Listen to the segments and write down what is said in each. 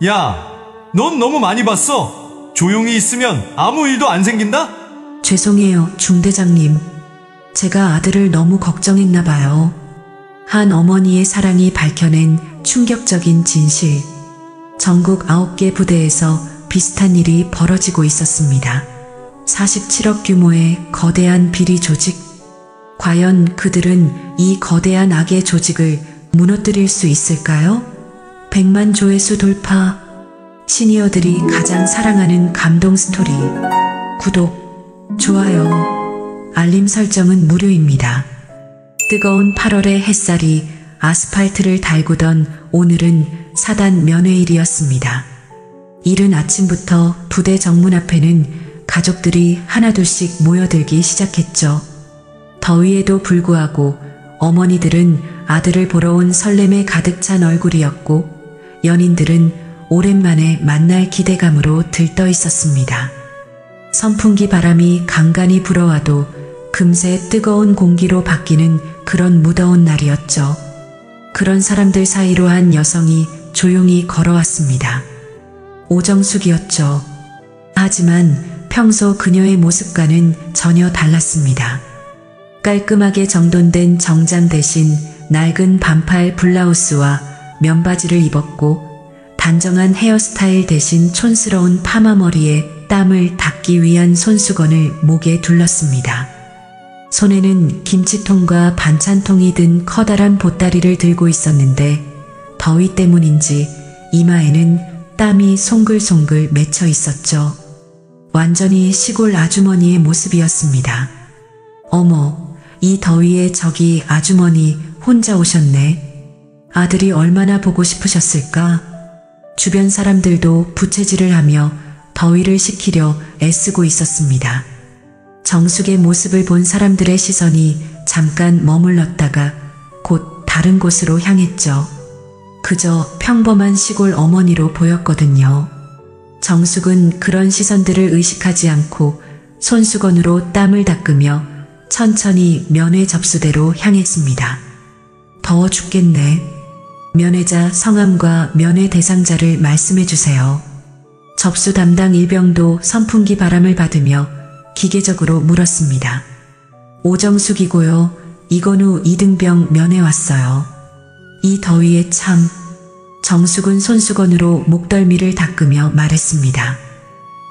야, 넌 너무 많이 봤어. 조용히 있으면 아무 일도 안 생긴다? 죄송해요, 중대장님. 제가 아들을 너무 걱정했나 봐요. 한 어머니의 사랑이 밝혀낸 충격적인 진실. 전국 9개 부대에서 비슷한 일이 벌어지고 있었습니다. 47억 규모의 거대한 비리 조직. 과연 그들은 이 거대한 악의 조직을 무너뜨릴 수 있을까요? 100만 조회수 돌파. 시니어들이 가장 사랑하는 감동 스토리. 구독, 좋아요, 알림 설정은 무료입니다. 뜨거운 8월의 햇살이 아스팔트를 달구던 오늘은 사단 면회일이었습니다. 이른 아침부터 부대 정문 앞에는 가족들이 하나둘씩 모여들기 시작했죠. 더위에도 불구하고 어머니들은 아들을 보러 온 설렘에 가득 찬 얼굴이었고, 연인들은 오랜만에 만날 기대감으로 들떠 있었습니다. 선풍기 바람이 간간히 불어와도 금세 뜨거운 공기로 바뀌는 그런 무더운 날이었죠. 그런 사람들 사이로 한 여성이 조용히 걸어왔습니다. 오정숙이었죠. 하지만 평소 그녀의 모습과는 전혀 달랐습니다. 깔끔하게 정돈된 정장 대신 낡은 반팔 블라우스와 면바지를 입었고, 단정한 헤어스타일 대신 촌스러운 파마머리에 땀을 닦기 위한 손수건을 목에 둘렀습니다. 손에는 김치통과 반찬통이 든 커다란 보따리를 들고 있었는데, 더위 때문인지 이마에는 땀이 송글송글 맺혀 있었죠. 완전히 시골 아주머니의 모습이었습니다. 어머, 이 더위에 저기 아주머니 혼자 오셨네. 아들이 얼마나 보고 싶으셨을까? 주변 사람들도 부채질을 하며 더위를 식히려 애쓰고 있었습니다. 정숙의 모습을 본 사람들의 시선이 잠깐 머물렀다가 곧 다른 곳으로 향했죠. 그저 평범한 시골 어머니로 보였거든요. 정숙은 그런 시선들을 의식하지 않고 손수건으로 땀을 닦으며 천천히 면회 접수대로 향했습니다. 더워 죽겠네. 면회자 성함과 면회 대상자를 말씀해 주세요. 접수 담당 일병도 선풍기 바람을 받으며 기계적으로 물었습니다. 오정숙이고요. 이건우 이등병 면회 왔어요. 이 더위에 참. 정숙은 손수건으로 목덜미를 닦으며 말했습니다.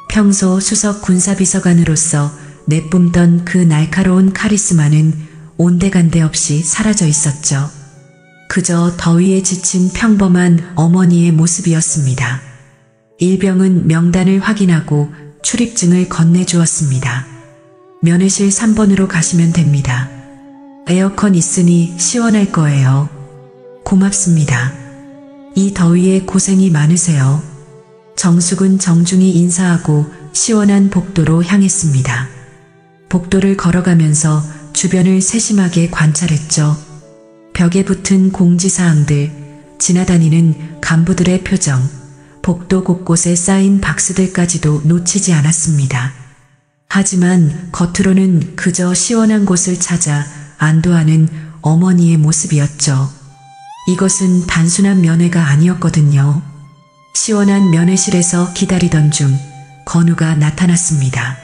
평소 수석 군사비서관으로서 내뿜던 그 날카로운 카리스마는 온데간데 없이 사라져 있었죠. 그저 더위에 지친 평범한 어머니의 모습이었습니다. 일병은 명단을 확인하고 출입증을 건네주었습니다. 면회실 3번으로 가시면 됩니다. 에어컨 있으니 시원할 거예요. 고맙습니다. 이 더위에 고생이 많으세요. 정숙은 정중히 인사하고 시원한 복도로 향했습니다. 복도를 걸어가면서 주변을 세심하게 관찰했죠. 벽에 붙은 공지사항들, 지나다니는 간부들의 표정, 복도 곳곳에 쌓인 박스들까지도 놓치지 않았습니다. 하지만 겉으로는 그저 시원한 곳을 찾아 안도하는 어머니의 모습이었죠. 이것은 단순한 면회가 아니었거든요. 시원한 면회실에서 기다리던 중 건우가 나타났습니다.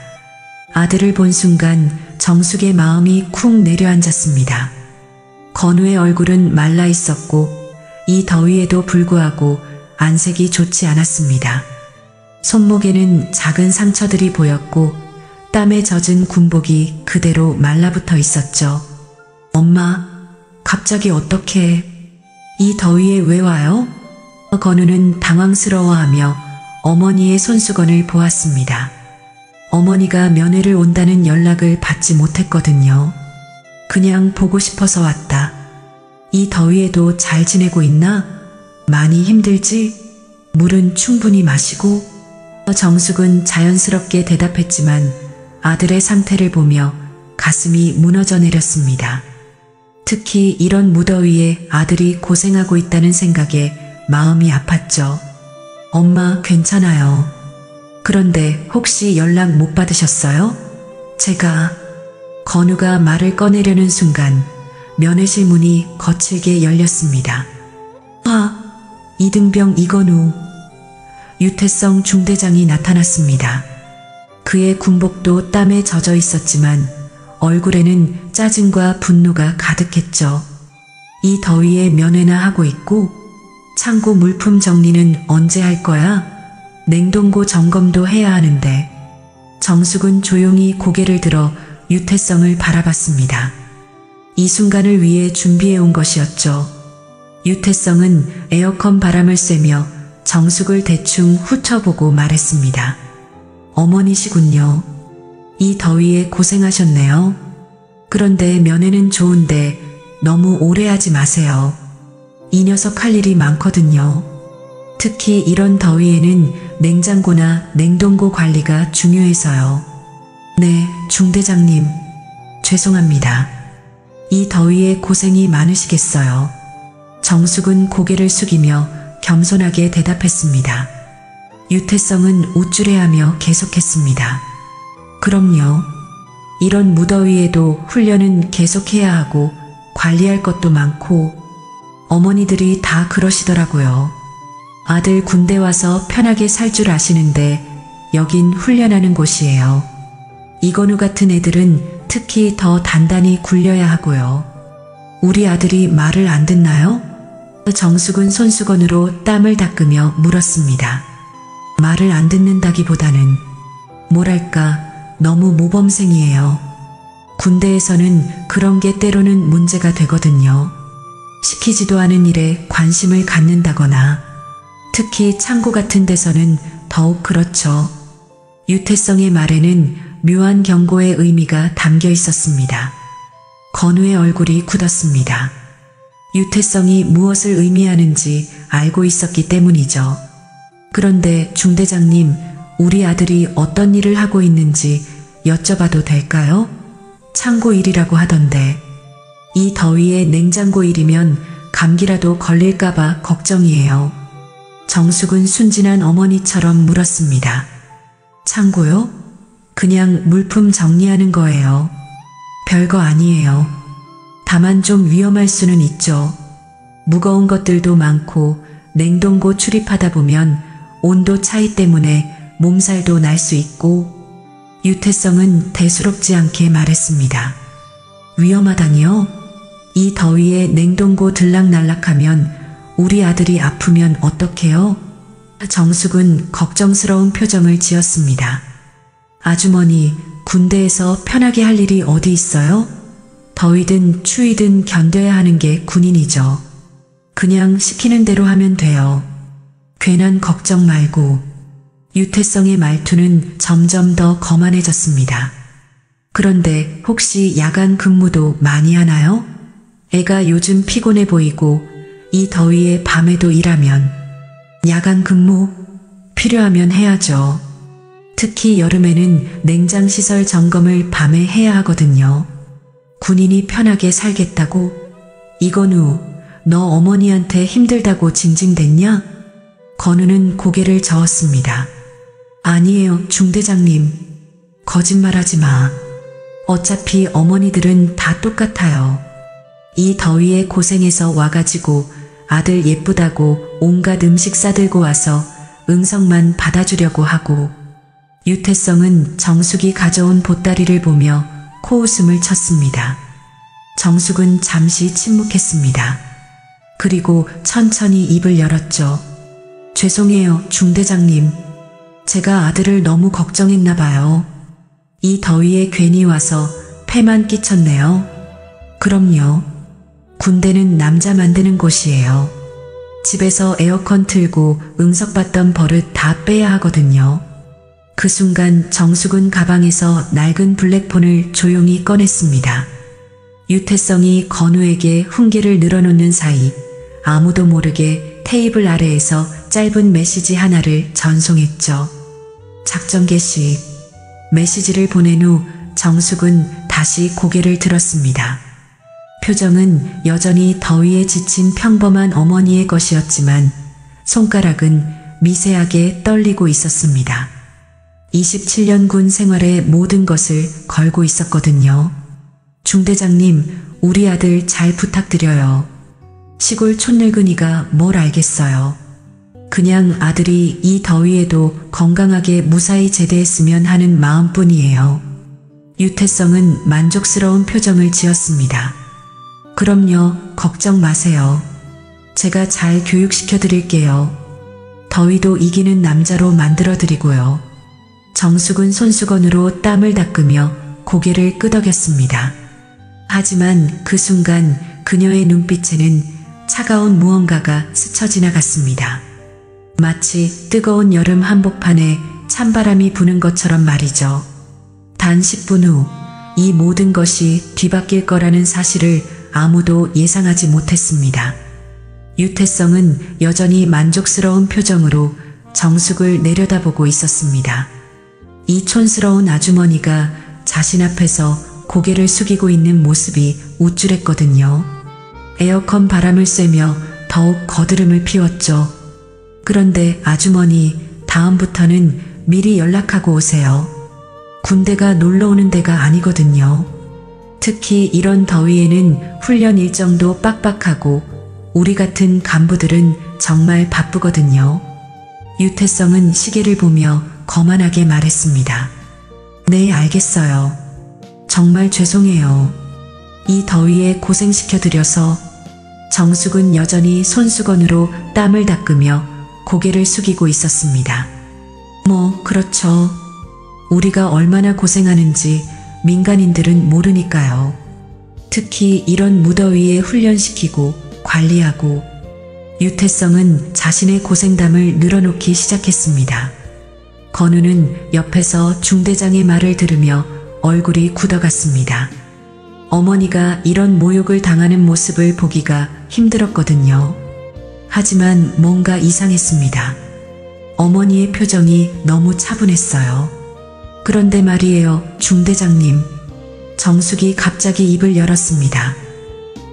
아들을 본 순간 정숙의 마음이 쿵 내려앉았습니다. 건우의 얼굴은 말라 있었고 이 더위에도 불구하고 안색이 좋지 않았습니다. 손목에는 작은 상처들이 보였고 땀에 젖은 군복이 그대로 말라붙어 있었죠. 엄마, 갑자기 어떻게... 이 더위에 왜 와요? 건우는 당황스러워하며 어머니의 손수건을 보았습니다. 어머니가 면회를 온다는 연락을 받지 못했거든요. 그냥 보고 싶어서 왔다. 이 더위에도 잘 지내고 있나? 많이 힘들지? 물은 충분히 마시고? 정숙은 자연스럽게 대답했지만 아들의 상태를 보며 가슴이 무너져 내렸습니다. 특히 이런 무더위에 아들이 고생하고 있다는 생각에 마음이 아팠죠. 엄마, 괜찮아요. 그런데 혹시 연락 못 받으셨어요? 제가... 건우가 말을 꺼내려는 순간 면회실 문이 거칠게 열렸습니다. 이등병 이건우. 유태성 중대장이 나타났습니다. 그의 군복도 땀에 젖어 있었지만 얼굴에는 짜증과 분노가 가득했죠. 이 더위에 면회나 하고 있고 창고 물품 정리는 언제 할 거야? 냉동고 점검도 해야 하는데. 정숙은 조용히 고개를 들어 유태성을 바라봤습니다. 이 순간을 위해 준비해 온 것이었죠. 유태성은 에어컨 바람을 쐬며 정숙을 대충 훑어보고 말했습니다. 어머니시군요. 이 더위에 고생하셨네요. 그런데 면회는 좋은데 너무 오래 하지 마세요. 이 녀석 할 일이 많거든요. 특히 이런 더위에는 냉장고나 냉동고 관리가 중요해서요. 네, 중대장님. 죄송합니다. 이 더위에 고생이 많으시겠어요. 정숙은 고개를 숙이며 겸손하게 대답했습니다. 유태성은 우쭐해하며 계속했습니다. 그럼요. 이런 무더위에도 훈련은 계속해야 하고 관리할 것도 많고 어머니들이 다 그러시더라고요. 아들 군대 와서 편하게 살 줄 아시는데 여긴 훈련하는 곳이에요. 이건우 같은 애들은 특히 더 단단히 굴려야 하고요. 우리 아들이 말을 안 듣나요? 정숙은 손수건으로 땀을 닦으며 물었습니다. 말을 안 듣는다기보다는 뭐랄까 너무 모범생이에요. 군대에서는 그런 게 때로는 문제가 되거든요. 시키지도 않은 일에 관심을 갖는다거나 특히 창고 같은 데서는 더욱 그렇죠. 유태성의 말에는 묘한 경고의 의미가 담겨 있었습니다. 건우의 얼굴이 굳었습니다. 유태성이 무엇을 의미하는지 알고 있었기 때문이죠. 그런데 중대장님, 우리 아들이 어떤 일을 하고 있는지 여쭤봐도 될까요? 창고 일이라고 하던데. 이 더위에 냉장고 일이면 감기라도 걸릴까봐 걱정이에요. 정숙은 순진한 어머니처럼 물었습니다. 창고요? 그냥 물품 정리하는 거예요. 별거 아니에요. 다만 좀 위험할 수는 있죠. 무거운 것들도 많고 냉동고 출입하다 보면 온도 차이 때문에 몸살도 날 수 있고. 유태성은 대수롭지 않게 말했습니다. 위험하다니요? 이 더위에 냉동고 들락날락하면 우리 아들이 아프면 어떡해요? 정숙은 걱정스러운 표정을 지었습니다. 아주머니, 군대에서 편하게 할 일이 어디 있어요? 더위든 추위든 견뎌야 하는 게 군인이죠. 그냥 시키는 대로 하면 돼요. 괜한 걱정 말고. 유태성의 말투는 점점 더 거만해졌습니다. 그런데 혹시 야간 근무도 많이 하나요? 애가 요즘 피곤해 보이고 이 더위에 밤에도 일하면. 야간 근무? 필요하면 해야죠. 특히 여름에는 냉장시설 점검을 밤에 해야 하거든요. 군인이 편하게 살겠다고? 이건우, 너 어머니한테 힘들다고 징징댔냐? 건우는 고개를 저었습니다. 아니에요, 중대장님. 거짓말하지 마. 어차피 어머니들은 다 똑같아요. 이 더위에 고생해서 와가지고 아들 예쁘다고 온갖 음식 싸들고 와서 응석만 받아주려고 하고. 유태성은 정숙이 가져온 보따리를 보며 코웃음을 쳤습니다. 정숙은 잠시 침묵했습니다. 그리고 천천히 입을 열었죠. 죄송해요, 중대장님. 제가 아들을 너무 걱정했나 봐요. 이 더위에 괜히 와서 폐만 끼쳤네요. 그럼요. 군대는 남자 만드는 곳이에요. 집에서 에어컨 틀고 응석받던 버릇 다 빼야 하거든요. 그 순간 정숙은 가방에서 낡은 블랙폰을 조용히 꺼냈습니다. 유태성이 건우에게 훈계를 늘어놓는 사이 아무도 모르게 테이블 아래에서 짧은 메시지 하나를 전송했죠. 작전 개시. 메시지를 보낸 후 정숙은 다시 고개를 들었습니다. 표정은 여전히 더위에 지친 평범한 어머니의 것이었지만 손가락은 미세하게 떨리고 있었습니다. 27년 군 생활의 모든 것을 걸고 있었거든요. 중대장님, 우리 아들 잘 부탁드려요. 시골 촌늙은이가 뭘 알겠어요. 그냥 아들이 이 더위에도 건강하게 무사히 제대했으면 하는 마음뿐이에요. 유태성은 만족스러운 표정을 지었습니다. 그럼요, 걱정 마세요. 제가 잘 교육시켜 드릴게요. 더위도 이기는 남자로 만들어 드리고요. 정숙은 손수건으로 땀을 닦으며 고개를 끄덕였습니다. 하지만 그 순간 그녀의 눈빛에는 차가운 무언가가 스쳐 지나갔습니다. 마치 뜨거운 여름 한복판에 찬바람이 부는 것처럼 말이죠. 단 10분 후 이 모든 것이 뒤바뀔 거라는 사실을 아무도 예상하지 못했습니다. 유태성은 여전히 만족스러운 표정으로 정숙을 내려다보고 있었습니다. 이 촌스러운 아주머니가 자신 앞에서 고개를 숙이고 있는 모습이 우쭐했거든요. 에어컨 바람을 쐬며 더욱 거드름을 피웠죠. 그런데 아주머니, 다음부터는 미리 연락하고 오세요. 군대가 놀러 오는 데가 아니거든요. 특히 이런 더위에는 훈련 일정도 빡빡하고 우리 같은 간부들은 정말 바쁘거든요. 유태성은 시계를 보며 거만하게 말했습니다. 네, 알겠어요. 정말 죄송해요. 이 더위에 고생시켜드려서. 정숙은 여전히 손수건으로 땀을 닦으며 고개를 숙이고 있었습니다. 그렇죠. 우리가 얼마나 고생하는지 민간인들은 모르니까요. 특히 이런 무더위에 훈련시키고 관리하고. 유태성은 자신의 고생담을 늘어놓기 시작했습니다. 건우는 옆에서 중대장의 말을 들으며 얼굴이 굳어갔습니다. 어머니가 이런 모욕을 당하는 모습을 보기가 힘들었거든요. 하지만 뭔가 이상했습니다. 어머니의 표정이 너무 차분했어요. 그런데 말이에요, 중대장님. 정숙이 갑자기 입을 열었습니다.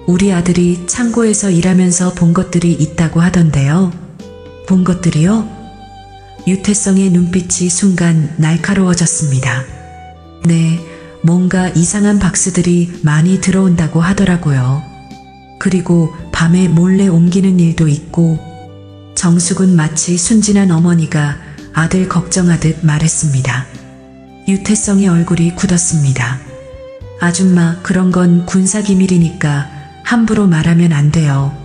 우리 아들이 창고에서 일하면서 본 것들이 있다고 하던데요. 본 것들이요? 유태성의 눈빛이 순간 날카로워졌습니다. 네, 뭔가 이상한 박스들이 많이 들어온다고 하더라고요. 그리고 밤에 몰래 옮기는 일도 있고. 정숙은 마치 순진한 어머니가 아들 걱정하듯 말했습니다. 유태성의 얼굴이 굳었습니다. 아줌마, 그런 건 군사기밀이니까 함부로 말하면 안 돼요.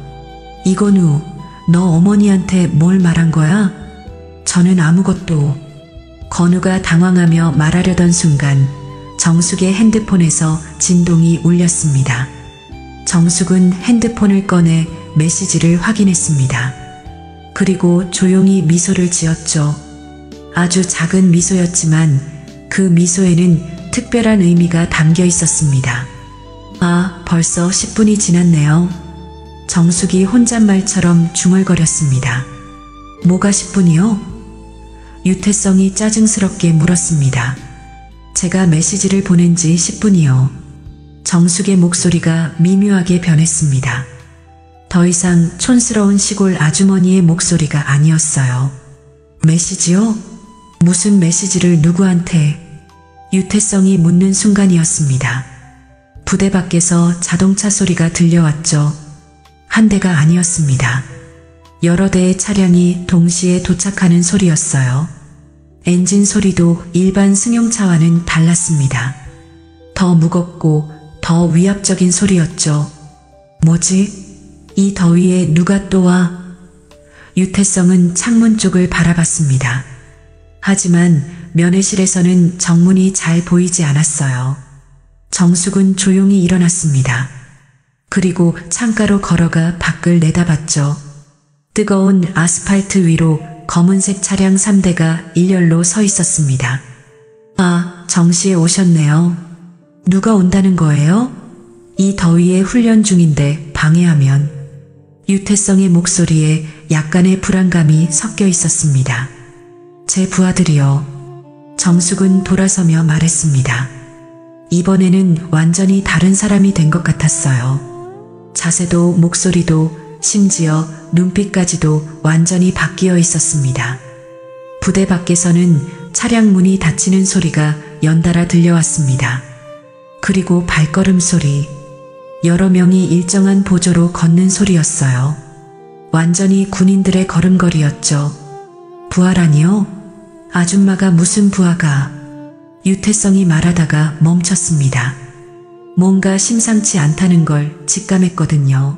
이건우, 너 어머니한테 뭘 말한 거야? 저는 아무것도. 건우가 당황하며 말하려던 순간 정숙의 핸드폰에서 진동이 울렸습니다. 정숙은 핸드폰을 꺼내 메시지를 확인했습니다. 그리고 조용히 미소를 지었죠. 아주 작은 미소였지만 그 미소에는 특별한 의미가 담겨 있었습니다. 아, 벌써 10분이 지났네요. 정숙이 혼잣말처럼 중얼거렸습니다. 뭐가 10분이요? 유태성이 짜증스럽게 물었습니다. 제가 메시지를 보낸 지 10분이요. 정숙의 목소리가 미묘하게 변했습니다. 더 이상 촌스러운 시골 아주머니의 목소리가 아니었어요. 메시지요? 무슨 메시지를 누구한테? 유태성이 묻는 순간이었습니다. 부대 밖에서 자동차 소리가 들려왔죠. 한 대가 아니었습니다. 여러 대의 차량이 동시에 도착하는 소리였어요. 엔진 소리도 일반 승용차와는 달랐습니다. 더 무겁고 더 위압적인 소리였죠. 뭐지? 이 더위에 누가 또 와? 유태성은 창문 쪽을 바라봤습니다. 하지만 면회실에서는 정문이 잘 보이지 않았어요. 정숙은 조용히 일어났습니다. 그리고 창가로 걸어가 밖을 내다봤죠. 뜨거운 아스팔트 위로 검은색 차량 3대가 일렬로 서 있었습니다. 아, 정시에 오셨네요. 누가 온다는 거예요? 이 더위에 훈련 중인데 방해하면. 유태성의 목소리에 약간의 불안감이 섞여 있었습니다. 제 부하들이요. 정숙은 돌아서며 말했습니다. 이번에는 완전히 다른 사람이 된 것 같았어요. 자세도 목소리도 심지어 눈빛까지도 완전히 바뀌어 있었습니다. 부대 밖에서는 차량 문이 닫히는 소리가 연달아 들려왔습니다. 그리고 발걸음 소리, 여러 명이 일정한 보조로 걷는 소리였어요. 완전히 군인들의 걸음걸이였죠. 부하라니요? 아줌마가 무슨 부하가? 유태성이 말하다가 멈췄습니다. 뭔가 심상치 않다는 걸 직감했거든요.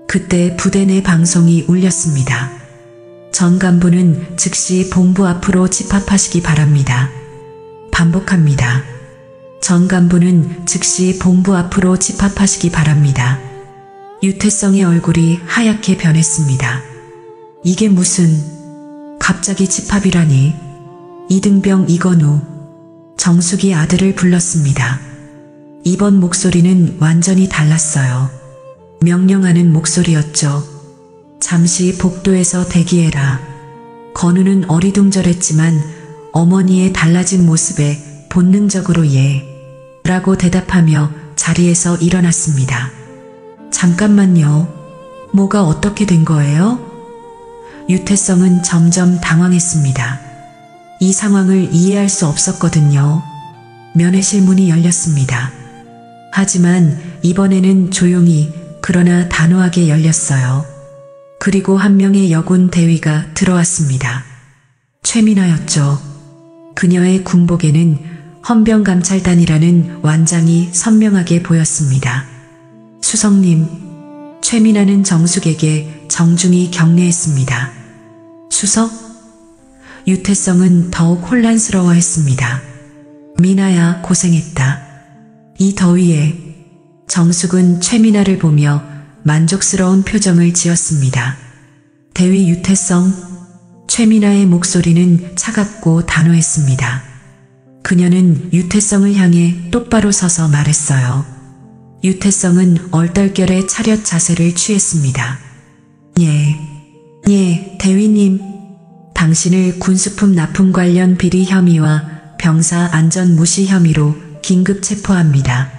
그때 부대 내 방송이 울렸습니다. 전 간부는 즉시 본부 앞으로 집합하시기 바랍니다. 반복합니다. 전 간부는 즉시 본부 앞으로 집합하시기 바랍니다. 유태성의 얼굴이 하얗게 변했습니다. 이게 무슨, 갑자기 집합이라니. 이등병 이건우, 정숙이 아들을 불렀습니다. 이번 목소리는 완전히 달랐어요. 명령하는 목소리였죠. 잠시 복도에서 대기해라. 건우는 어리둥절했지만 어머니의 달라진 모습에 본능적으로 예, 라고 대답하며 자리에서 일어났습니다. 잠깐만요. 뭐가 어떻게 된 거예요? 유태성은 점점 당황했습니다. 이 상황을 이해할 수 없었거든요. 면회실 문이 열렸습니다. 하지만 이번에는 조용히 그러나 단호하게 열렸어요. 그리고 한 명의 여군 대위가 들어왔습니다. 최민아였죠. 그녀의 군복에는 헌병감찰단이라는 완장이 선명하게 보였습니다. 수석님, 최민아는 정숙에게 정중히 경례했습니다. 수석? 유태성은 더욱 혼란스러워했습니다. 미나야, 고생했다. 이 더위에. 정숙은 최민아를 보며 만족스러운 표정을 지었습니다. 대위 유태성. 최민아의 목소리는 차갑고 단호했습니다. 그녀는 유태성을 향해 똑바로 서서 말했어요. 유태성은 얼떨결에 차렷 자세를 취했습니다. 예, 대위님. 당신을 군수품 납품 관련 비리 혐의와 병사 안전 무시 혐의로 긴급 체포합니다.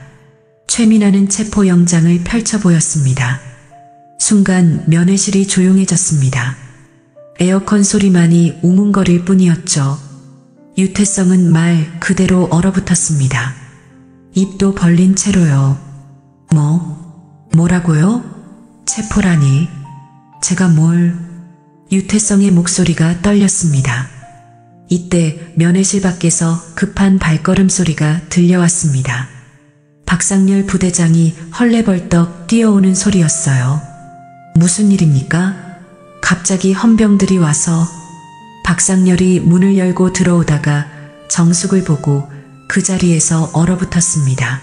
최민아는 체포영장을 펼쳐 보였습니다. 순간 면회실이 조용해졌습니다. 에어컨 소리만이 웅웅거릴 뿐이었죠. 유태성은 말 그대로 얼어붙었습니다. 입도 벌린 채로요. 뭐라고요? 체포라니. 제가 뭘... 유태성의 목소리가 떨렸습니다. 이때 면회실 밖에서 급한 발걸음 소리가 들려왔습니다. 박상렬 부대장이 헐레벌떡 뛰어오는 소리였어요. 무슨 일입니까? 갑자기 헌병들이 와서. 박상렬이 문을 열고 들어오다가 정숙을 보고 그 자리에서 얼어붙었습니다.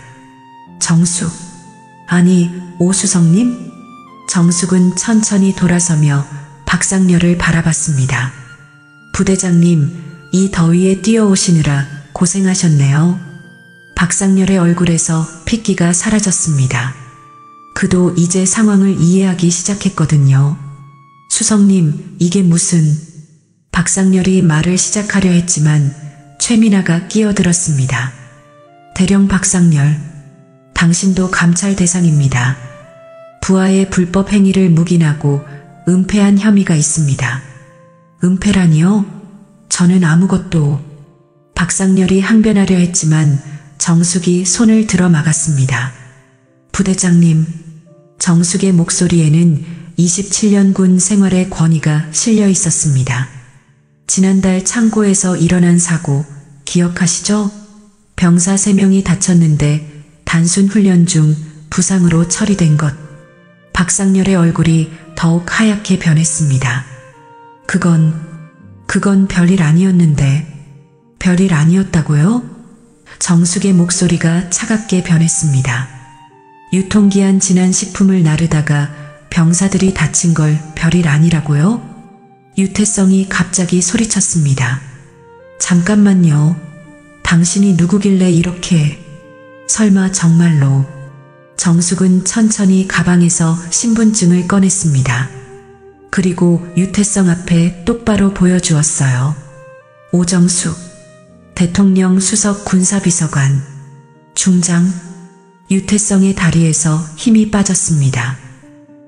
정숙, 아니 오수성님? 정숙은 천천히 돌아서며 박상렬을 바라봤습니다. 부대장님, 이 더위에 뛰어오시느라 고생하셨네요. 박상렬의 얼굴에서 핏기가 사라졌습니다. 그도 이제 상황을 이해하기 시작했거든요. 수성님, 이게 무슨... 박상렬이 말을 시작하려 했지만 최민아가 끼어들었습니다. 대령 박상렬, 당신도 감찰 대상입니다. 부하의 불법 행위를 묵인하고 은폐한 혐의가 있습니다. 은폐라니요? 저는 아무것도... 박상렬이 항변하려 했지만 정숙이 손을 들어 막았습니다. 부대장님, 정숙의 목소리에는 27년군 생활의 권위가 실려 있었습니다. 지난달 창고에서 일어난 사고 기억하시죠? 병사 3명이 다쳤는데 단순 훈련 중 부상으로 처리된 것. 박상렬의 얼굴이 더욱 하얗게 변했습니다. 그건 별일 아니었는데. 별일 아니었다고요? 정숙의 목소리가 차갑게 변했습니다. 유통기한 지난 식품을 나르다가 병사들이 다친 걸 별일 아니라고요? 유태성이 갑자기 소리쳤습니다. 잠깐만요. 당신이 누구길래 이렇게... 설마 정말로... 정숙은 천천히 가방에서 신분증을 꺼냈습니다. 그리고 유태성 앞에 똑바로 보여주었어요. 오정숙, 대통령 수석 군사비서관, 중장. 유태성의 다리에서 힘이 빠졌습니다.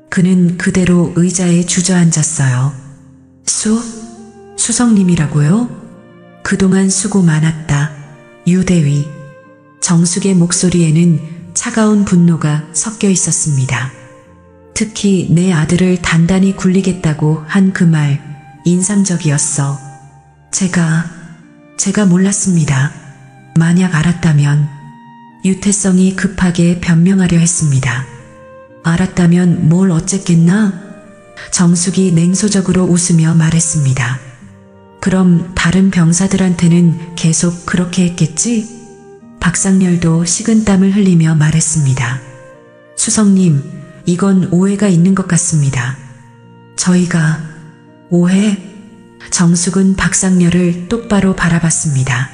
그는 그대로 의자에 주저앉았어요. 수성님이라고요? 그동안 수고 많았다, 유대위. 정숙의 목소리에는 차가운 분노가 섞여 있었습니다. 특히 내 아들을 단단히 굴리겠다고 한 그 말 인상적이었어. 제가 몰랐습니다. 만약 알았다면. 유태성이 급하게 변명하려 했습니다. 알았다면 뭘 어쨌겠나? 정숙이 냉소적으로 웃으며 말했습니다. 그럼 다른 병사들한테는 계속 그렇게 했겠지? 박상렬도 식은땀을 흘리며 말했습니다. 수석님, 이건 오해가 있는 것 같습니다. 저희가 오해? 정숙은 박상렬을 똑바로 바라봤습니다.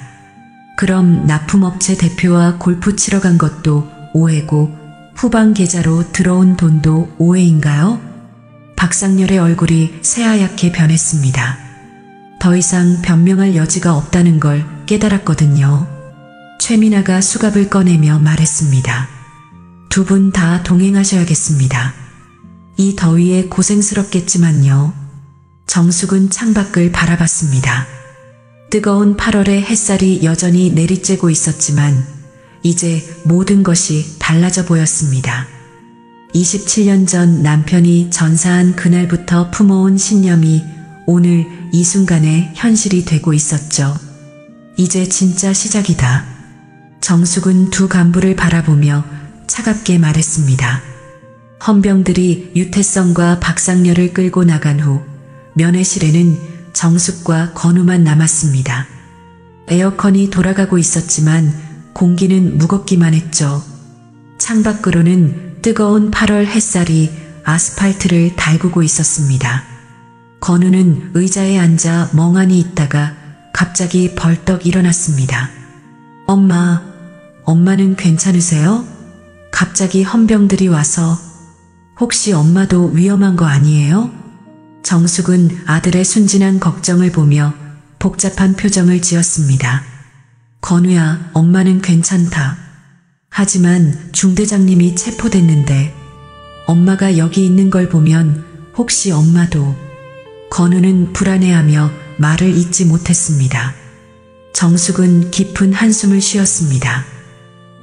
그럼 납품업체 대표와 골프 치러 간 것도 오해고 후방 계좌로 들어온 돈도 오해인가요? 박상렬의 얼굴이 새하얗게 변했습니다. 더 이상 변명할 여지가 없다는 걸 깨달았거든요. 최민아가 수갑을 꺼내며 말했습니다. 두 분 다 동행하셔야겠습니다. 이 더위에 고생스럽겠지만요. 정숙은 창밖을 바라봤습니다. 뜨거운 8월의 햇살이 여전히 내리쬐고 있었지만 이제 모든 것이 달라져 보였습니다. 27년 전 남편이 전사한 그날부터 품어온 신념이 오늘 이 순간에 현실이 되고 있었죠. 이제 진짜 시작이다. 정숙은 두 간부를 바라보며 차갑게 말했습니다. 헌병들이 유태성과 박상렬을 끌고 나간 후 면회실에는 정숙과 건우만 남았습니다. 에어컨이 돌아가고 있었지만 공기는 무겁기만 했죠. 창밖으로는 뜨거운 8월 햇살이 아스팔트를 달구고 있었습니다. 건우는 의자에 앉아 멍하니 있다가 갑자기 벌떡 일어났습니다. 엄마는 괜찮으세요? 갑자기 헌병들이 와서 혹시 엄마도 위험한 거 아니에요? 정숙은 아들의 순진한 걱정을 보며 복잡한 표정을 지었습니다. 건우야, 엄마는 괜찮다. 하지만 중대장님이 체포됐는데 엄마가 여기 있는 걸 보면 혹시 엄마도. 건우는 불안해하며 말을 잇지 못했습니다. 정숙은 깊은 한숨을 쉬었습니다.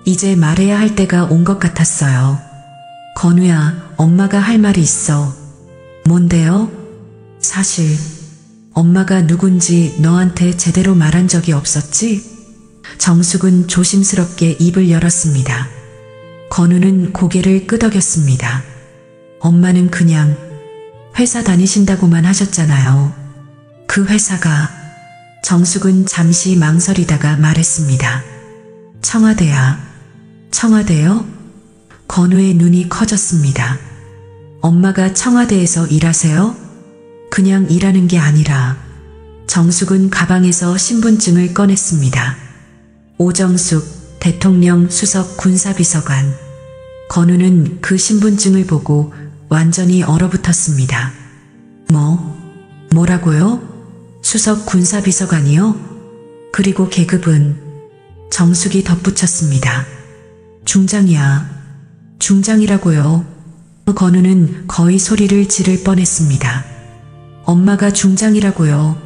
이제 말해야 할 때가 온 것 같았어요. 건우야, 엄마가 할 말이 있어. 뭔데요? 사실 엄마가 누군지 너한테 제대로 말한 적이 없었지? 정숙은 조심스럽게 입을 열었습니다. 건우는 고개를 끄덕였습니다. 엄마는 그냥 회사 다니신다고만 하셨잖아요. 그 회사가. 정숙은 잠시 망설이다가 말했습니다. 청와대야. 청와대요? 건우의 눈이 커졌습니다. 엄마가 청와대에서 일하세요? 그냥 일하는 게 아니라. 정숙은 가방에서 신분증을 꺼냈습니다. 오정숙 대통령 수석 군사비서관. 건우는 그 신분증을 보고 완전히 얼어붙었습니다. 뭐라고요? 수석 군사비서관이요? 그리고 계급은? 정숙이 덧붙였습니다. 중장이야. 중장이라고요. 건우는 거의 소리를 지를 뻔했습니다. 엄마가 중장이라고요.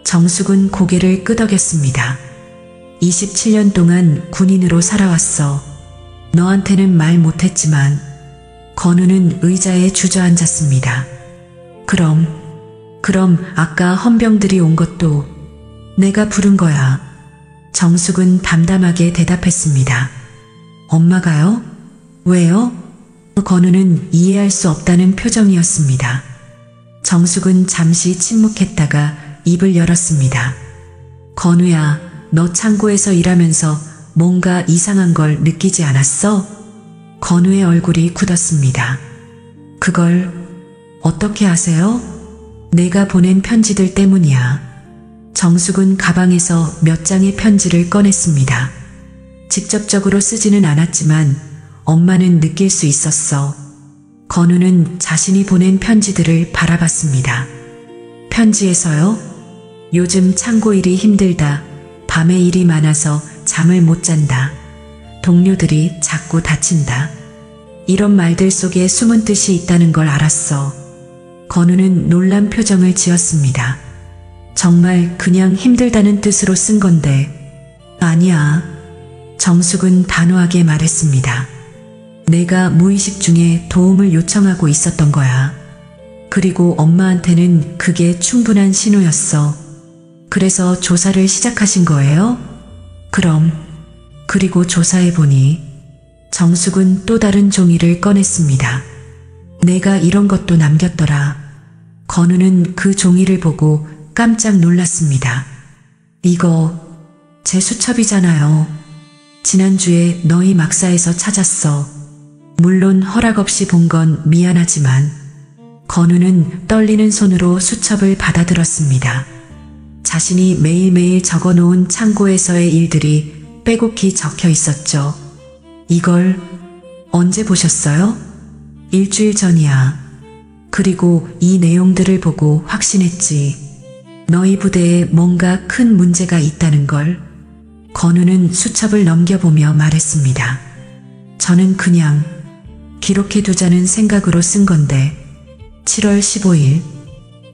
정숙은 고개를 끄덕였습니다. 27년 동안 군인으로 살아왔어. 너한테는 말 못했지만. 건우는 의자에 주저앉았습니다. 그럼 아까 헌병들이 온 것도 내가 부른 거야. 정숙은 담담하게 대답했습니다. 엄마가요? 왜요? 건우는 이해할 수 없다는 표정이었습니다. 정숙은 잠시 침묵했다가 입을 열었습니다. 건우야, 너 창고에서 일하면서 뭔가 이상한 걸 느끼지 않았어? 건우의 얼굴이 굳었습니다. 그걸 어떻게 아세요? 내가 보낸 편지들 때문이야. 정숙은 가방에서 몇 장의 편지를 꺼냈습니다. 직접적으로 쓰지는 않았지만 엄마는 느낄 수 있었어. 건우는 자신이 보낸 편지들을 바라봤습니다. 편지에서요? 요즘 창고 일이 힘들다. 밤에 일이 많아서 잠을 못 잔다. 동료들이 자꾸 다친다. 이런 말들 속에 숨은 뜻이 있다는 걸 알았어. 건우는 놀란 표정을 지었습니다. 정말 그냥 힘들다는 뜻으로 쓴 건데. 아니야. 정숙은 단호하게 말했습니다. 내가 무의식 중에 도움을 요청하고 있었던 거야. 그리고 엄마한테는 그게 충분한 신호였어. 그래서 조사를 시작하신 거예요? 그럼. 그리고 조사해보니 정숙은 또 다른 종이를 꺼냈습니다. 내가 이런 것도 남겼더라. 건우는 그 종이를 보고 깜짝 놀랐습니다. 이거 제 수첩이잖아요. 지난주에 너희 막사에서 찾았어. 물론 허락 없이 본 건 미안하지만. 건우는 떨리는 손으로 수첩을 받아들었습니다. 자신이 매일매일 적어놓은 창고에서의 일들이 빼곡히 적혀 있었죠. 이걸 언제 보셨어요? 일주일 전이야. 그리고 이 내용들을 보고 확신했지. 너희 부대에 뭔가 큰 문제가 있다는 걸. 건우는 수첩을 넘겨보며 말했습니다. 저는 그냥 기록해두자는 생각으로 쓴 건데 7월 15일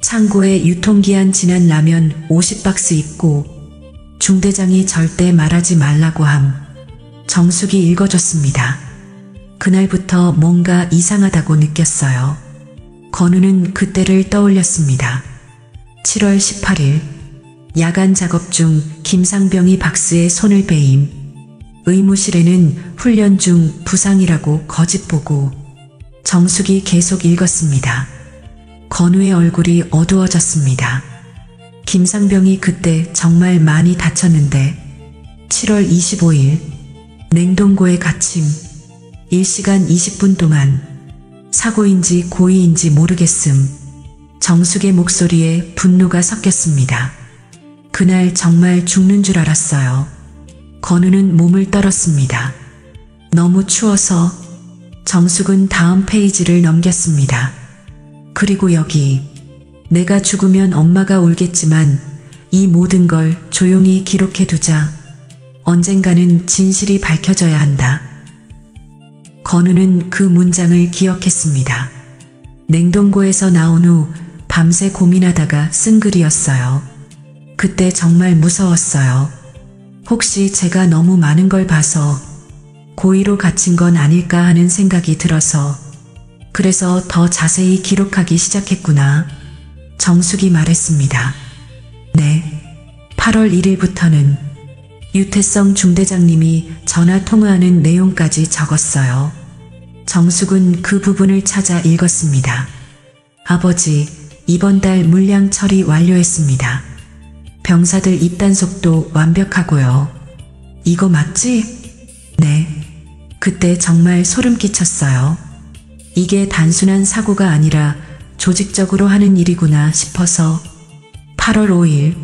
창고에 유통기한 지난 라면 50박스 있고 중대장이 절대 말하지 말라고 함. 정숙이 읽어줬습니다. 그날부터 뭔가 이상하다고 느꼈어요. 건우는 그때를 떠올렸습니다. 7월 18일 야간 작업 중 김상병이 박스에 손을 베임. 의무실에는 훈련 중 부상이라고 거짓 보고. 정숙이 계속 읽었습니다. 건우의 얼굴이 어두워졌습니다. 김상병이 그때 정말 많이 다쳤는데 7월 25일 냉동고에 갇힘. 1시간 20분 동안. 사고인지 고의인지 모르겠음. 정숙의 목소리에 분노가 섞였습니다. 그날 정말 죽는 줄 알았어요. 건우는 몸을 떨었습니다. 너무 추워서. 정숙은 다음 페이지를 넘겼습니다. 그리고 여기. 내가 죽으면 엄마가 울겠지만 이 모든 걸 조용히 기록해두자. 언젠가는 진실이 밝혀져야 한다. 건우는 그 문장을 기억했습니다. 냉동고에서 나온 후 밤새 고민하다가 쓴 글이었어요. 그때 정말 무서웠어요. 혹시 제가 너무 많은 걸 봐서 고의로 갇힌 건 아닐까 하는 생각이 들어서. 그래서 더 자세히 기록하기 시작했구나. 정숙이 말했습니다. 네. 8월 1일부터는 유태성 중대장님이 전화 통화하는 내용까지 적었어요. 정숙은 그 부분을 찾아 읽었습니다. 아버지, 이번 달 물량 처리 완료했습니다. 병사들 입단속도 완벽하고요. 이거 맞지? 네. 그때 정말 소름 끼쳤어요. 이게 단순한 사고가 아니라 조직적으로 하는 일이구나 싶어서. 8월 5일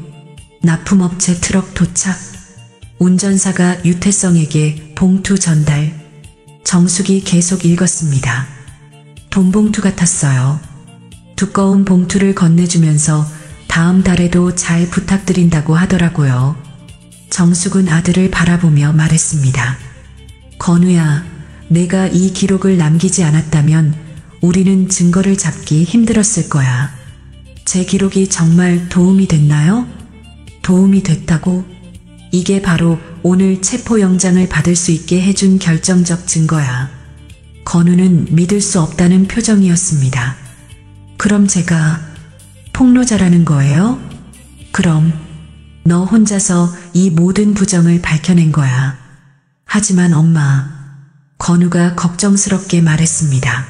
납품업체 트럭 도착. 운전사가 유태성에게 봉투 전달. 정숙이 계속 읽었습니다. 돈 봉투 같았어요. 두꺼운 봉투를 건네주면서 다음 달에도 잘 부탁드린다고 하더라고요. 정숙은 아들을 바라보며 말했습니다. 건우야, 내가 이 기록을 남기지 않았다면 우리는 증거를 잡기 힘들었을 거야. 제 기록이 정말 도움이 됐나요? 도움이 됐다고? 이게 바로 오늘 체포영장을 받을 수 있게 해준 결정적 증거야. 건우는 믿을 수 없다는 표정이었습니다. 그럼 제가 폭로자라는 거예요? 그럼 너 혼자서 이 모든 부정을 밝혀낸 거야. 하지만 엄마, 건우가 걱정스럽게 말했습니다.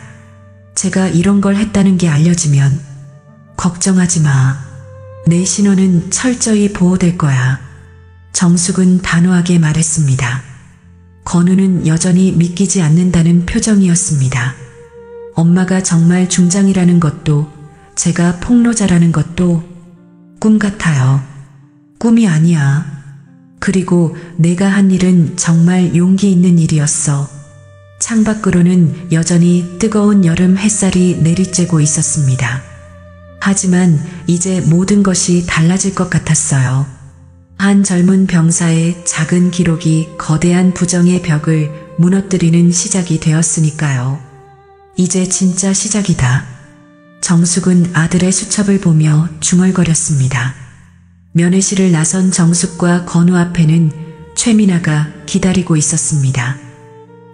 제가 이런 걸 했다는 게 알려지면 걱정하지 마. 내 신원은 철저히 보호될 거야. 정숙은 단호하게 말했습니다. 건우는 여전히 믿기지 않는다는 표정이었습니다. 엄마가 정말 중장이라는 것도 제가 폭로자라는 것도 꿈 같아요. 꿈이 아니야. 그리고 내가 한 일은 정말 용기 있는 일이었어. 창밖으로는 여전히 뜨거운 여름 햇살이 내리쬐고 있었습니다. 하지만 이제 모든 것이 달라질 것 같았어요. 한 젊은 병사의 작은 기록이 거대한 부정의 벽을 무너뜨리는 시작이 되었으니까요. 이제 진짜 시작이다. 정숙은 아들의 수첩을 보며 중얼거렸습니다. 면회실을 나선 정숙과 건우 앞에는 최민아가 기다리고 있었습니다.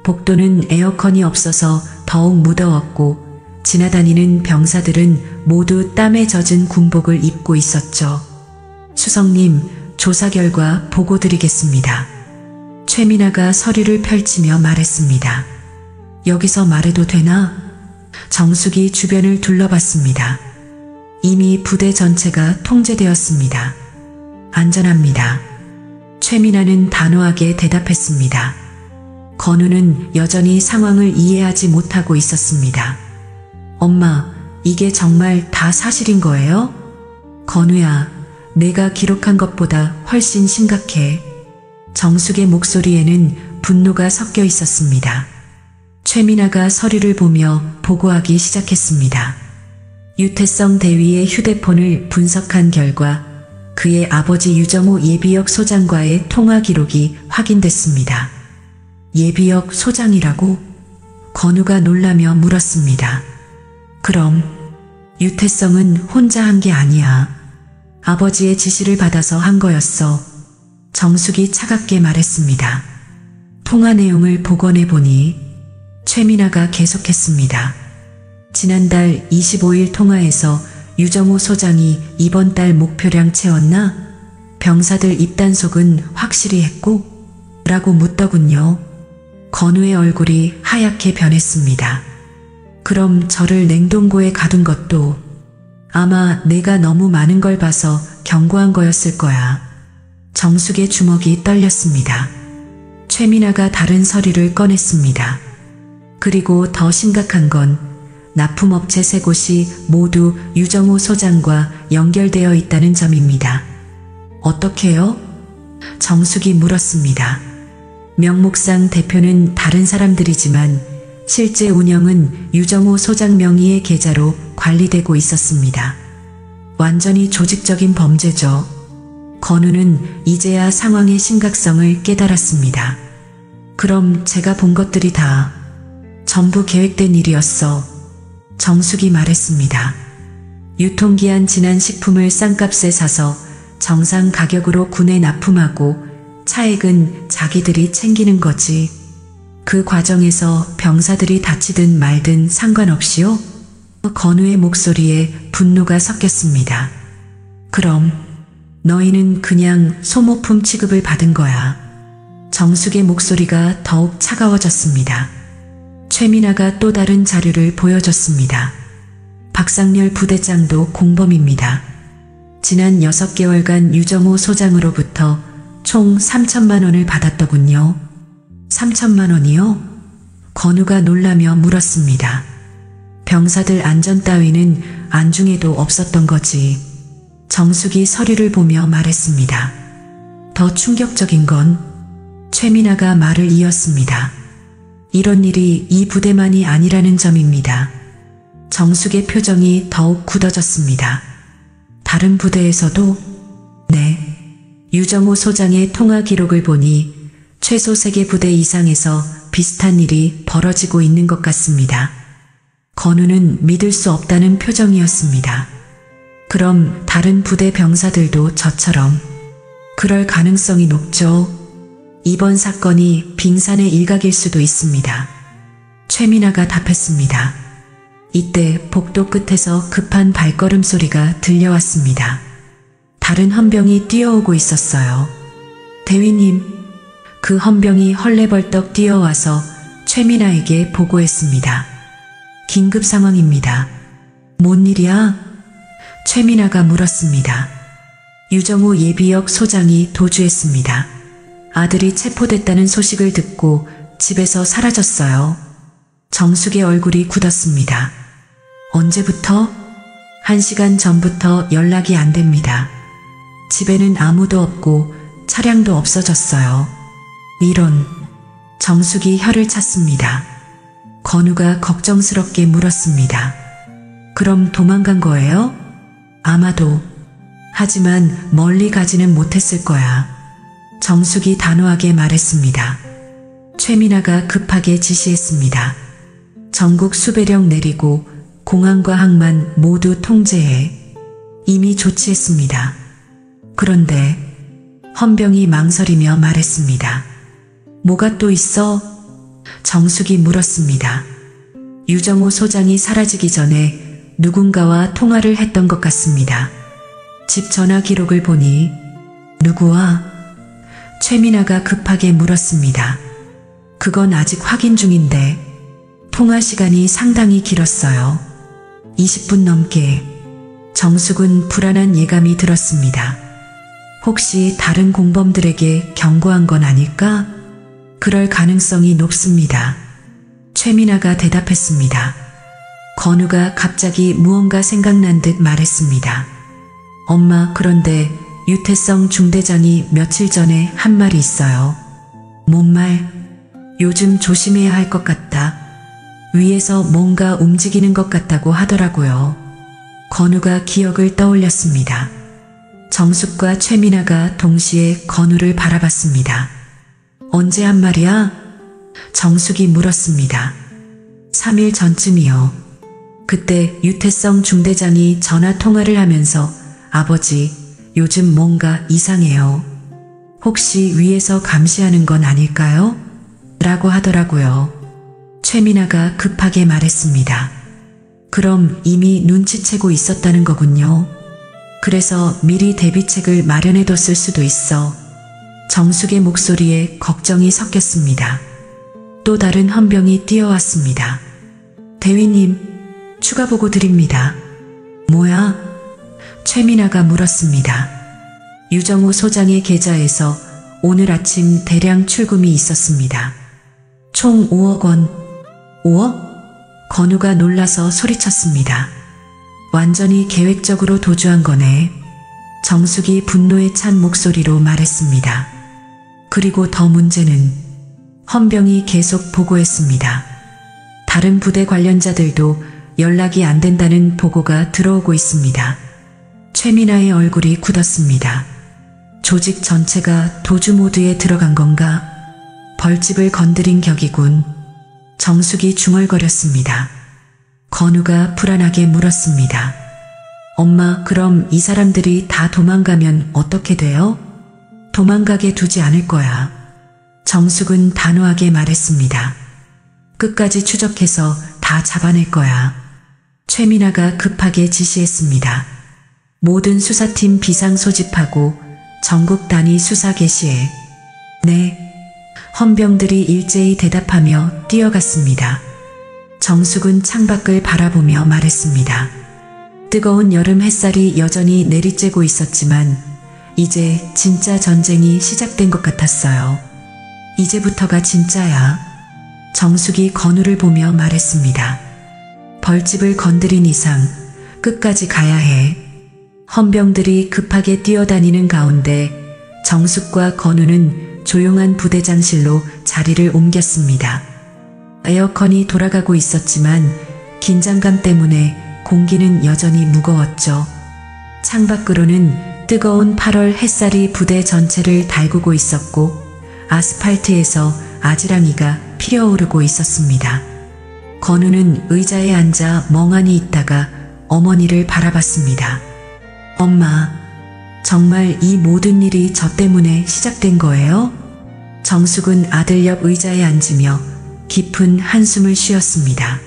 복도는 에어컨이 없어서 더욱 무더웠고 지나다니는 병사들은 모두 땀에 젖은 군복을 입고 있었죠. 수석님, 조사 결과 보고 드리겠습니다. 최민아가 서류를 펼치며 말했습니다. 여기서 말해도 되나? 정숙이 주변을 둘러봤습니다. 이미 부대 전체가 통제되었습니다. 안전합니다. 최민아는 단호하게 대답했습니다. 건우는 여전히 상황을 이해하지 못하고 있었습니다. 엄마, 이게 정말 다 사실인 거예요? 건우야, 내가 기록한 것보다 훨씬 심각해. 정숙의 목소리에는 분노가 섞여 있었습니다. 최민아가 서류를 보며 보고하기 시작했습니다. 유태성 대위의 휴대폰을 분석한 결과 그의 아버지 유정호 예비역 소장과의 통화 기록이 확인됐습니다. 예비역 소장이라고? 건우가 놀라며 물었습니다. 그럼 유태성은 혼자 한 게 아니야. 아버지의 지시를 받아서 한 거였어. 정숙이 차갑게 말했습니다. 통화 내용을 복원해 보니 최민아가 계속했습니다. 지난달 25일 통화에서 유정호 소장이 이번 달 목표량 채웠나? 병사들 입단속은 확실히 했고? 라고 묻더군요. 건우의 얼굴이 하얗게 변했습니다. 그럼 저를 냉동고에 가둔 것도 아마 내가 너무 많은 걸 봐서 경고한 거였을 거야. 정숙의 주먹이 떨렸습니다. 최민아가 다른 서류를 꺼냈습니다. 그리고 더 심각한 건 납품업체 3곳이 모두 유정호 소장과 연결되어 있다는 점입니다. 어떻게요? 정숙이 물었습니다. 명목상 대표는 다른 사람들이지만 실제 운영은 유정호 소장 명의의 계좌로 관리되고 있었습니다. 완전히 조직적인 범죄죠. 건우는 이제야 상황의 심각성을 깨달았습니다. 그럼 제가 본 것들이 다 전부 계획된 일이었어. 정숙이 말했습니다. 유통기한 지난 식품을 싼값에 사서 정상 가격으로 군에 납품하고 차액은 자기들이 챙기는 거지. 그 과정에서 병사들이 다치든 말든 상관없이요? 건우의 목소리에 분노가 섞였습니다. 그럼 너희는 그냥 소모품 취급을 받은 거야. 정숙의 목소리가 더욱 차가워졌습니다. 최민아가 또 다른 자료를 보여줬습니다. 박상렬 부대장도 공범입니다. 지난 6개월간 유정호 소장으로부터 총 3천만 원을 받았더군요. 3천만 원이요? 건우가 놀라며 물었습니다. 병사들 안전 따위는 안중에도 없었던 거지. 정숙이 서류를 보며 말했습니다. 더 충격적인 건 최민아가 말을 이었습니다. 이런 일이 이 부대만이 아니라는 점입니다. 정숙의 표정이 더욱 굳어졌습니다. 다른 부대에서도? 네. 유정호 소장의 통화 기록을 보니 최소 3개 부대 이상에서 비슷한 일이 벌어지고 있는 것 같습니다. 건우는 믿을 수 없다는 표정이었습니다. 그럼 다른 부대 병사들도 저처럼 그럴 가능성이 높죠. 이번 사건이 빙산의 일각일 수도 있습니다. 최민아가 답했습니다. 이때 복도 끝에서 급한 발걸음 소리가 들려왔습니다. 다른 헌병이 뛰어오고 있었어요. 대위님, 그 헌병이 헐레벌떡 뛰어와서 최민아에게 보고했습니다. 긴급 상황입니다. 뭔 일이야? 최민아가 물었습니다. 유정호 예비역 소장이 도주했습니다. 아들이 체포됐다는 소식을 듣고 집에서 사라졌어요. 정숙의 얼굴이 굳었습니다. 언제부터? 1시간 전부터 연락이 안 됩니다. 집에는 아무도 없고 차량도 없어졌어요. 이런. 정숙이 혀를 찼습니다. 건우가 걱정스럽게 물었습니다. 그럼 도망간 거예요? 아마도. 하지만 멀리 가지는 못했을 거야. 정숙이 단호하게 말했습니다. 최민아가 급하게 지시했습니다. 전국 수배령 내리고 공항과 항만 모두 통제해. 이미 조치했습니다. 그런데 헌병이 망설이며 말했습니다. 뭐가 또 있어? 정숙이 물었습니다. 유정호 소장이 사라지기 전에 누군가와 통화를 했던 것 같습니다. 집 전화 기록을 보니 누구와? 최민아가 급하게 물었습니다. 그건 아직 확인 중인데 통화 시간이 상당히 길었어요. 20분 넘게. 정숙은 불안한 예감이 들었습니다. 혹시 다른 공범들에게 경고한 건 아닐까? 그럴 가능성이 높습니다. 최민아가 대답했습니다. 건우가 갑자기 무언가 생각난 듯 말했습니다. 엄마, 그런데 유태성 중대장이 며칠 전에 한 말이 있어요. 뭔 말? 요즘 조심해야 할 것 같다. 위에서 뭔가 움직이는 것 같다고 하더라고요. 건우가 기억을 떠올렸습니다. 정숙과 최민아가 동시에 건우를 바라봤습니다. 언제 한 말이야? 정숙이 물었습니다. 3일 전쯤이요. 그때 유태성 중대장이 전화 통화를 하면서 아버지, 요즘 뭔가 이상해요. 혹시 위에서 감시하는 건 아닐까요? 라고 하더라고요. 최민아가 급하게 말했습니다. 그럼 이미 눈치채고 있었다는 거군요. 그래서 미리 대비책을 마련해뒀을 수도 있어. 정숙의 목소리에 걱정이 섞였습니다. 또 다른 헌병이 뛰어왔습니다. 대위님, 추가 보고 드립니다. 뭐야? 최민아가 물었습니다. 유정호 소장의 계좌에서 오늘 아침 대량 출금이 있었습니다. 총 5억 원. 5억? 건우가 놀라서 소리쳤습니다. 완전히 계획적으로 도주한 거네. 정숙이 분노에 찬 목소리로 말했습니다. 그리고 더 문제는 헌병이 계속 보고했습니다. 다른 부대 관련자들도 연락이 안 된다는 보고가 들어오고 있습니다. 최민아의 얼굴이 굳었습니다. 조직 전체가 도주 모드에 들어간 건가? 벌집을 건드린 격이군. 정숙이 중얼거렸습니다. 건우가 불안하게 물었습니다. 엄마, 그럼 이 사람들이 다 도망가면 어떻게 돼요? 도망가게 두지 않을 거야. 정숙은 단호하게 말했습니다. 끝까지 추적해서 다 잡아낼 거야. 최민아가 급하게 지시했습니다. 모든 수사팀 비상 소집하고 전국 단위 수사 개시해. 네. 헌병들이 일제히 대답하며 뛰어갔습니다. 정숙은 창밖을 바라보며 말했습니다. 뜨거운 여름 햇살이 여전히 내리쬐고 있었지만 이제 진짜 전쟁이 시작된 것 같았어요. 이제부터가 진짜야. 정숙이 건우를 보며 말했습니다. 벌집을 건드린 이상 끝까지 가야 해. 헌병들이 급하게 뛰어다니는 가운데 정숙과 건우는 조용한 부대장실로 자리를 옮겼습니다. 에어컨이 돌아가고 있었지만 긴장감 때문에 공기는 여전히 무거웠죠. 창밖으로는 뜨거운 8월 햇살이 부대 전체를 달구고 있었고 아스팔트에서 아지랑이가 피어오르고 있었습니다. 건우는 의자에 앉아 멍하니 있다가 어머니를 바라봤습니다. 엄마, 정말 이 모든 일이 저 때문에 시작된 거예요? 정숙은 아들 옆 의자에 앉으며 깊은 한숨을 쉬었습니다.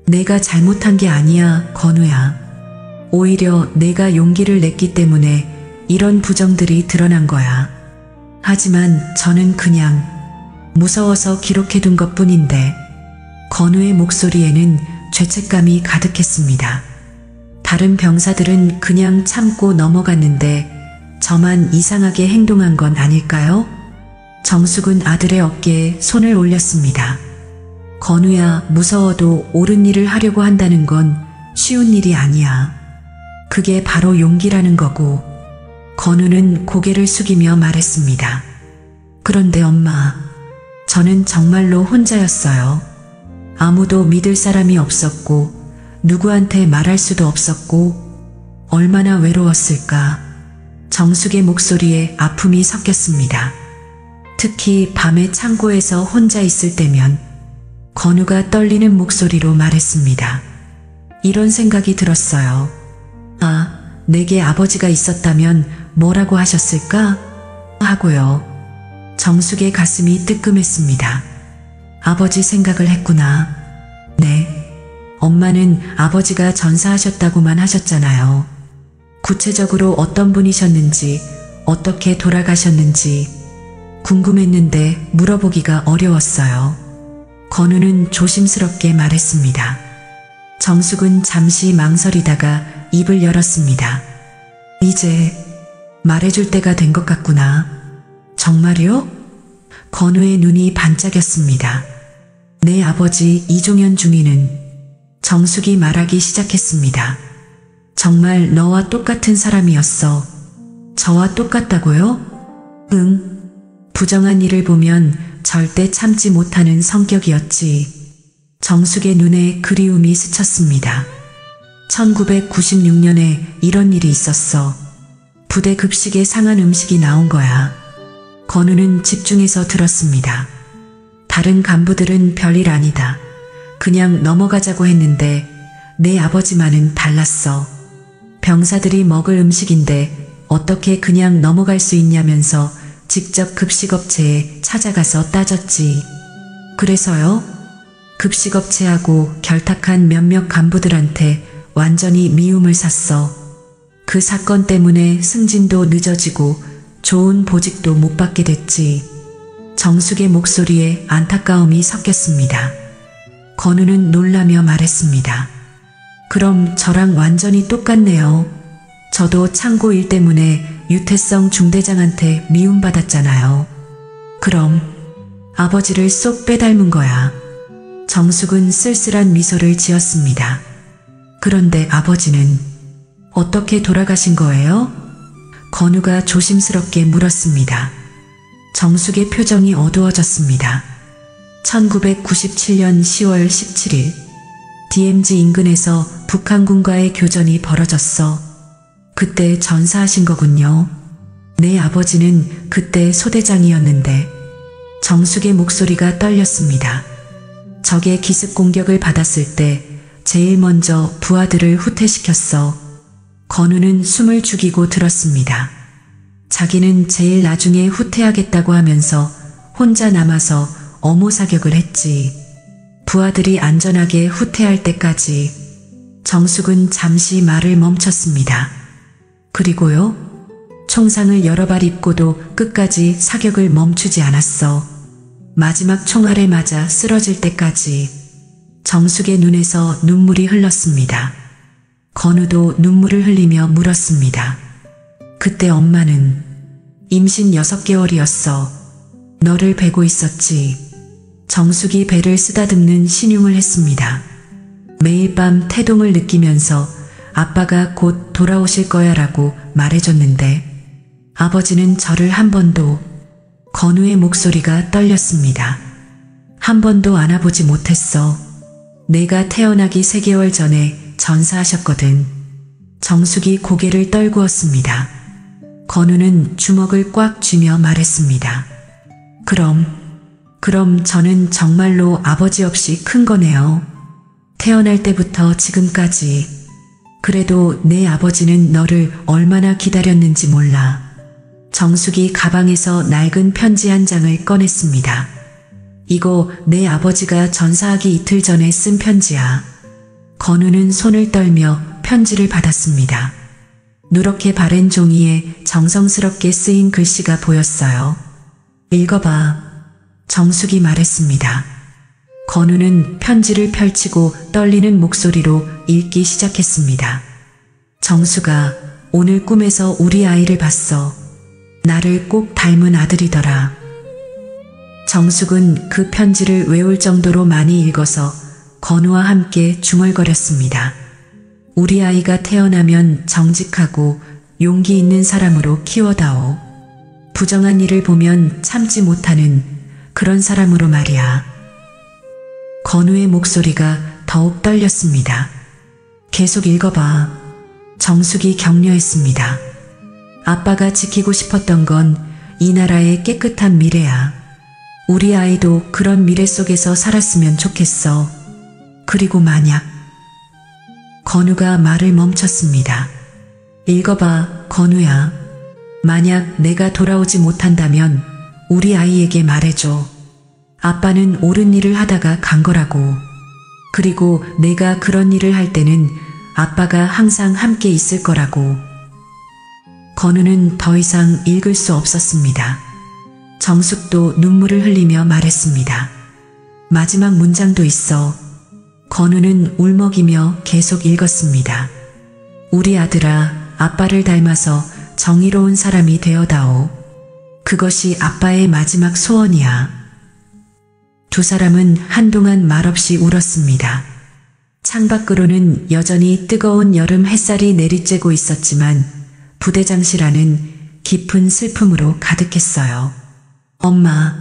내가 잘못한 게 아니야, 건우야. 오히려 내가 용기를 냈기 때문에 이런 부정들이 드러난 거야. 하지만 저는 그냥 무서워서 기록해둔 것뿐인데. 건우의 목소리에는 죄책감이 가득했습니다. 다른 병사들은 그냥 참고 넘어갔는데 저만 이상하게 행동한 건 아닐까요? 정숙은 아들의 어깨에 손을 올렸습니다. 건우야, 무서워도 옳은 일을 하려고 한다는 건 쉬운 일이 아니야. 그게 바로 용기라는 거고. 건우는 고개를 숙이며 말했습니다. 그런데 엄마, 저는 정말로 혼자였어요. 아무도 믿을 사람이 없었고 누구한테 말할 수도 없었고 얼마나 외로웠을까. 정숙의 목소리에 아픔이 섞였습니다. 특히 밤에 창고에서 혼자 있을 때면. 건우가 떨리는 목소리로 말했습니다. 이런 생각이 들었어요. 아, 내게 아버지가 있었다면 뭐라고 하셨을까? 하고요. 정숙의 가슴이 뜨끔했습니다. 아버지 생각을 했구나. 네. 엄마는 아버지가 전사하셨다고만 하셨잖아요. 구체적으로 어떤 분이셨는지, 어떻게 돌아가셨는지 궁금했는데 물어보기가 어려웠어요. 건우는 조심스럽게 말했습니다. 정숙은 잠시 망설이다가 입을 열었습니다. 이제 말해줄 때가 된 것 같구나. 정말요? 건우의 눈이 반짝였습니다. 내 아버지 이종현 중위는 정숙이 말하기 시작했습니다. 정말 너와 똑같은 사람이었어. 저와 똑같다고요? 응. 부정한 일을 보면 절대 참지 못하는 성격이었지. 정숙의 눈에 그리움이 스쳤습니다. 1996년에 이런 일이 있었어. 부대 급식에 상한 음식이 나온 거야. 건우는 집중해서 들었습니다. 다른 간부들은 별일 아니다. 그냥 넘어가자고 했는데 내 아버지만은 달랐어. 병사들이 먹을 음식인데 어떻게 그냥 넘어갈 수 있냐면서 직접 급식업체에 찾아가서 따졌지. 그래서요? 급식업체하고 결탁한 몇몇 간부들한테 완전히 미움을 샀어. 그 사건 때문에 승진도 늦어지고 좋은 보직도 못 받게 됐지. 정숙의 목소리에 안타까움이 섞였습니다. 건우는 놀라며 말했습니다. 그럼 저랑 완전히 똑같네요. 저도 창고 일 때문에 유태성 중대장한테 미움받았잖아요. 그럼 아버지를 쏙 빼닮은 거야. 정숙은 쓸쓸한 미소를 지었습니다. 그런데 아버지는 어떻게 돌아가신 거예요? 건우가 조심스럽게 물었습니다. 정숙의 표정이 어두워졌습니다. 1997년 10월 17일 DMZ 인근에서 북한군과의 교전이 벌어졌어. 그때 전사하신 거군요. 내 아버지는 그때 소대장이었는데. 정숙의 목소리가 떨렸습니다. 적의 기습 공격을 받았을 때 제일 먼저 부하들을 후퇴시켰어. 건우는 숨을 죽이고 들었습니다. 자기는 제일 나중에 후퇴하겠다고 하면서 혼자 남아서 엄호 사격을 했지. 부하들이 안전하게 후퇴할 때까지. 정숙은 잠시 말을 멈췄습니다. 그리고요? 총상을 여러 발 입고도 끝까지 사격을 멈추지 않았어. 마지막 총알에 맞아 쓰러질 때까지. 정숙의 눈에서 눈물이 흘렀습니다. 건우도 눈물을 흘리며 물었습니다. 그때 엄마는 임신 6개월이었어. 너를 베고 있었지. 정숙이 배를 쓰다듬는 신용을 했습니다. 매일 밤 태동을 느끼면서 아빠가 곧 돌아오실 거야 라고 말해줬는데 아버지는 저를 한 번도. 건우의 목소리가 떨렸습니다. 한 번도 안아보지 못했어. 내가 태어나기 3개월 전에 전사하셨거든. 정숙이 고개를 떨구었습니다. 건우는 주먹을 꽉 쥐며 말했습니다. 그럼 저는 정말로 아버지 없이 큰 거네요. 태어날 때부터 지금까지. 그래도 내 아버지는 너를 얼마나 기다렸는지 몰라. 정숙이 가방에서 낡은 편지 한 장을 꺼냈습니다. 이거 내 아버지가 전사하기 이틀 전에 쓴 편지야. 건우는 손을 떨며 편지를 받았습니다. 누렇게 바랜 종이에 정성스럽게 쓰인 글씨가 보였어요. 읽어봐. 정숙이 말했습니다. 건우는 편지를 펼치고 떨리는 목소리로 읽기 시작했습니다. 정숙아, 오늘 꿈에서 우리 아이를 봤어. 나를 꼭 닮은 아들이더라. 정숙은 그 편지를 외울 정도로 많이 읽어서 건우와 함께 중얼거렸습니다. 우리 아이가 태어나면 정직하고 용기 있는 사람으로 키워다오. 부정한 일을 보면 참지 못하는 그런 사람으로 말이야. 건우의 목소리가 더욱 떨렸습니다. 계속 읽어봐. 정숙이 격려했습니다. 아빠가 지키고 싶었던 건 이 나라의 깨끗한 미래야. 우리 아이도 그런 미래 속에서 살았으면 좋겠어. 그리고 만약. 건우가 말을 멈췄습니다. 읽어봐, 건우야. 만약 내가 돌아오지 못한다면 우리 아이에게 말해줘. 아빠는 옳은 일을 하다가 간 거라고. 그리고 내가 그런 일을 할 때는 아빠가 항상 함께 있을 거라고. 건우는 더 이상 읽을 수 없었습니다. 정숙도 눈물을 흘리며 말했습니다. 마지막 문장도 있어. 건우는 울먹이며 계속 읽었습니다. 우리 아들아, 아빠를 닮아서 정의로운 사람이 되어다오. 그것이 아빠의 마지막 소원이야. 두 사람은 한동안 말없이 울었습니다. 창밖으로는 여전히 뜨거운 여름 햇살이 내리쬐고 있었지만 부대장실 안은 깊은 슬픔으로 가득했어요. 엄마,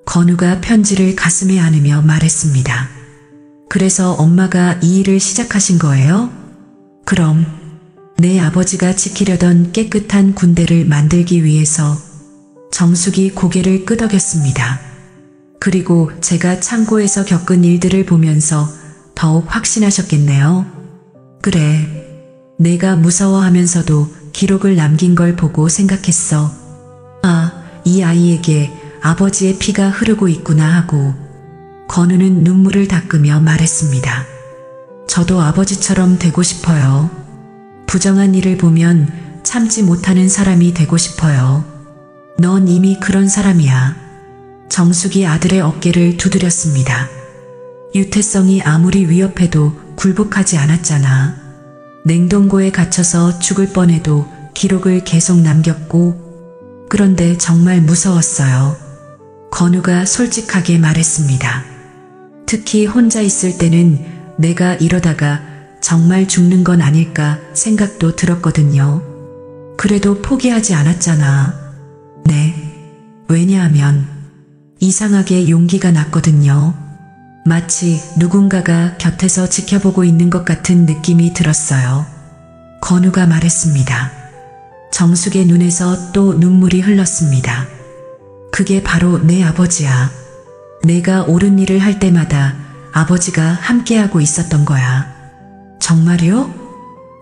건우가 편지를 가슴에 안으며 말했습니다. 그래서 엄마가 이 일을 시작하신 거예요? 그럼 내 아버지가 지키려던 깨끗한 군대를 만들기 위해서. 정숙이 고개를 끄덕였습니다. 그리고 제가 창고에서 겪은 일들을 보면서 더욱 확신하셨겠네요. 그래, 내가 무서워하면서도 기록을 남긴 걸 보고 생각했어. 아, 이 아이에게 아버지의 피가 흐르고 있구나 하고. 건우는 눈물을 닦으며 말했습니다. 저도 아버지처럼 되고 싶어요. 부정한 일을 보면 참지 못하는 사람이 되고 싶어요. 넌 이미 그런 사람이야. 정숙이 아들의 어깨를 두드렸습니다. 유태성이 아무리 위협해도 굴복하지 않았잖아. 냉동고에 갇혀서 죽을 뻔해도 기록을 계속 남겼고. 그런데 정말 무서웠어요. 건우가 솔직하게 말했습니다. 특히 혼자 있을 때는 내가 이러다가 정말 죽는 건 아닐까 생각도 들었거든요. 그래도 포기하지 않았잖아. 네. 왜냐하면 이상하게 용기가 났거든요. 마치 누군가가 곁에서 지켜보고 있는 것 같은 느낌이 들었어요. 건우가 말했습니다. 정숙의 눈에서 또 눈물이 흘렀습니다. 그게 바로 내 아버지야. 내가 옳은 일을 할 때마다 아버지가 함께하고 있었던 거야. 정말요?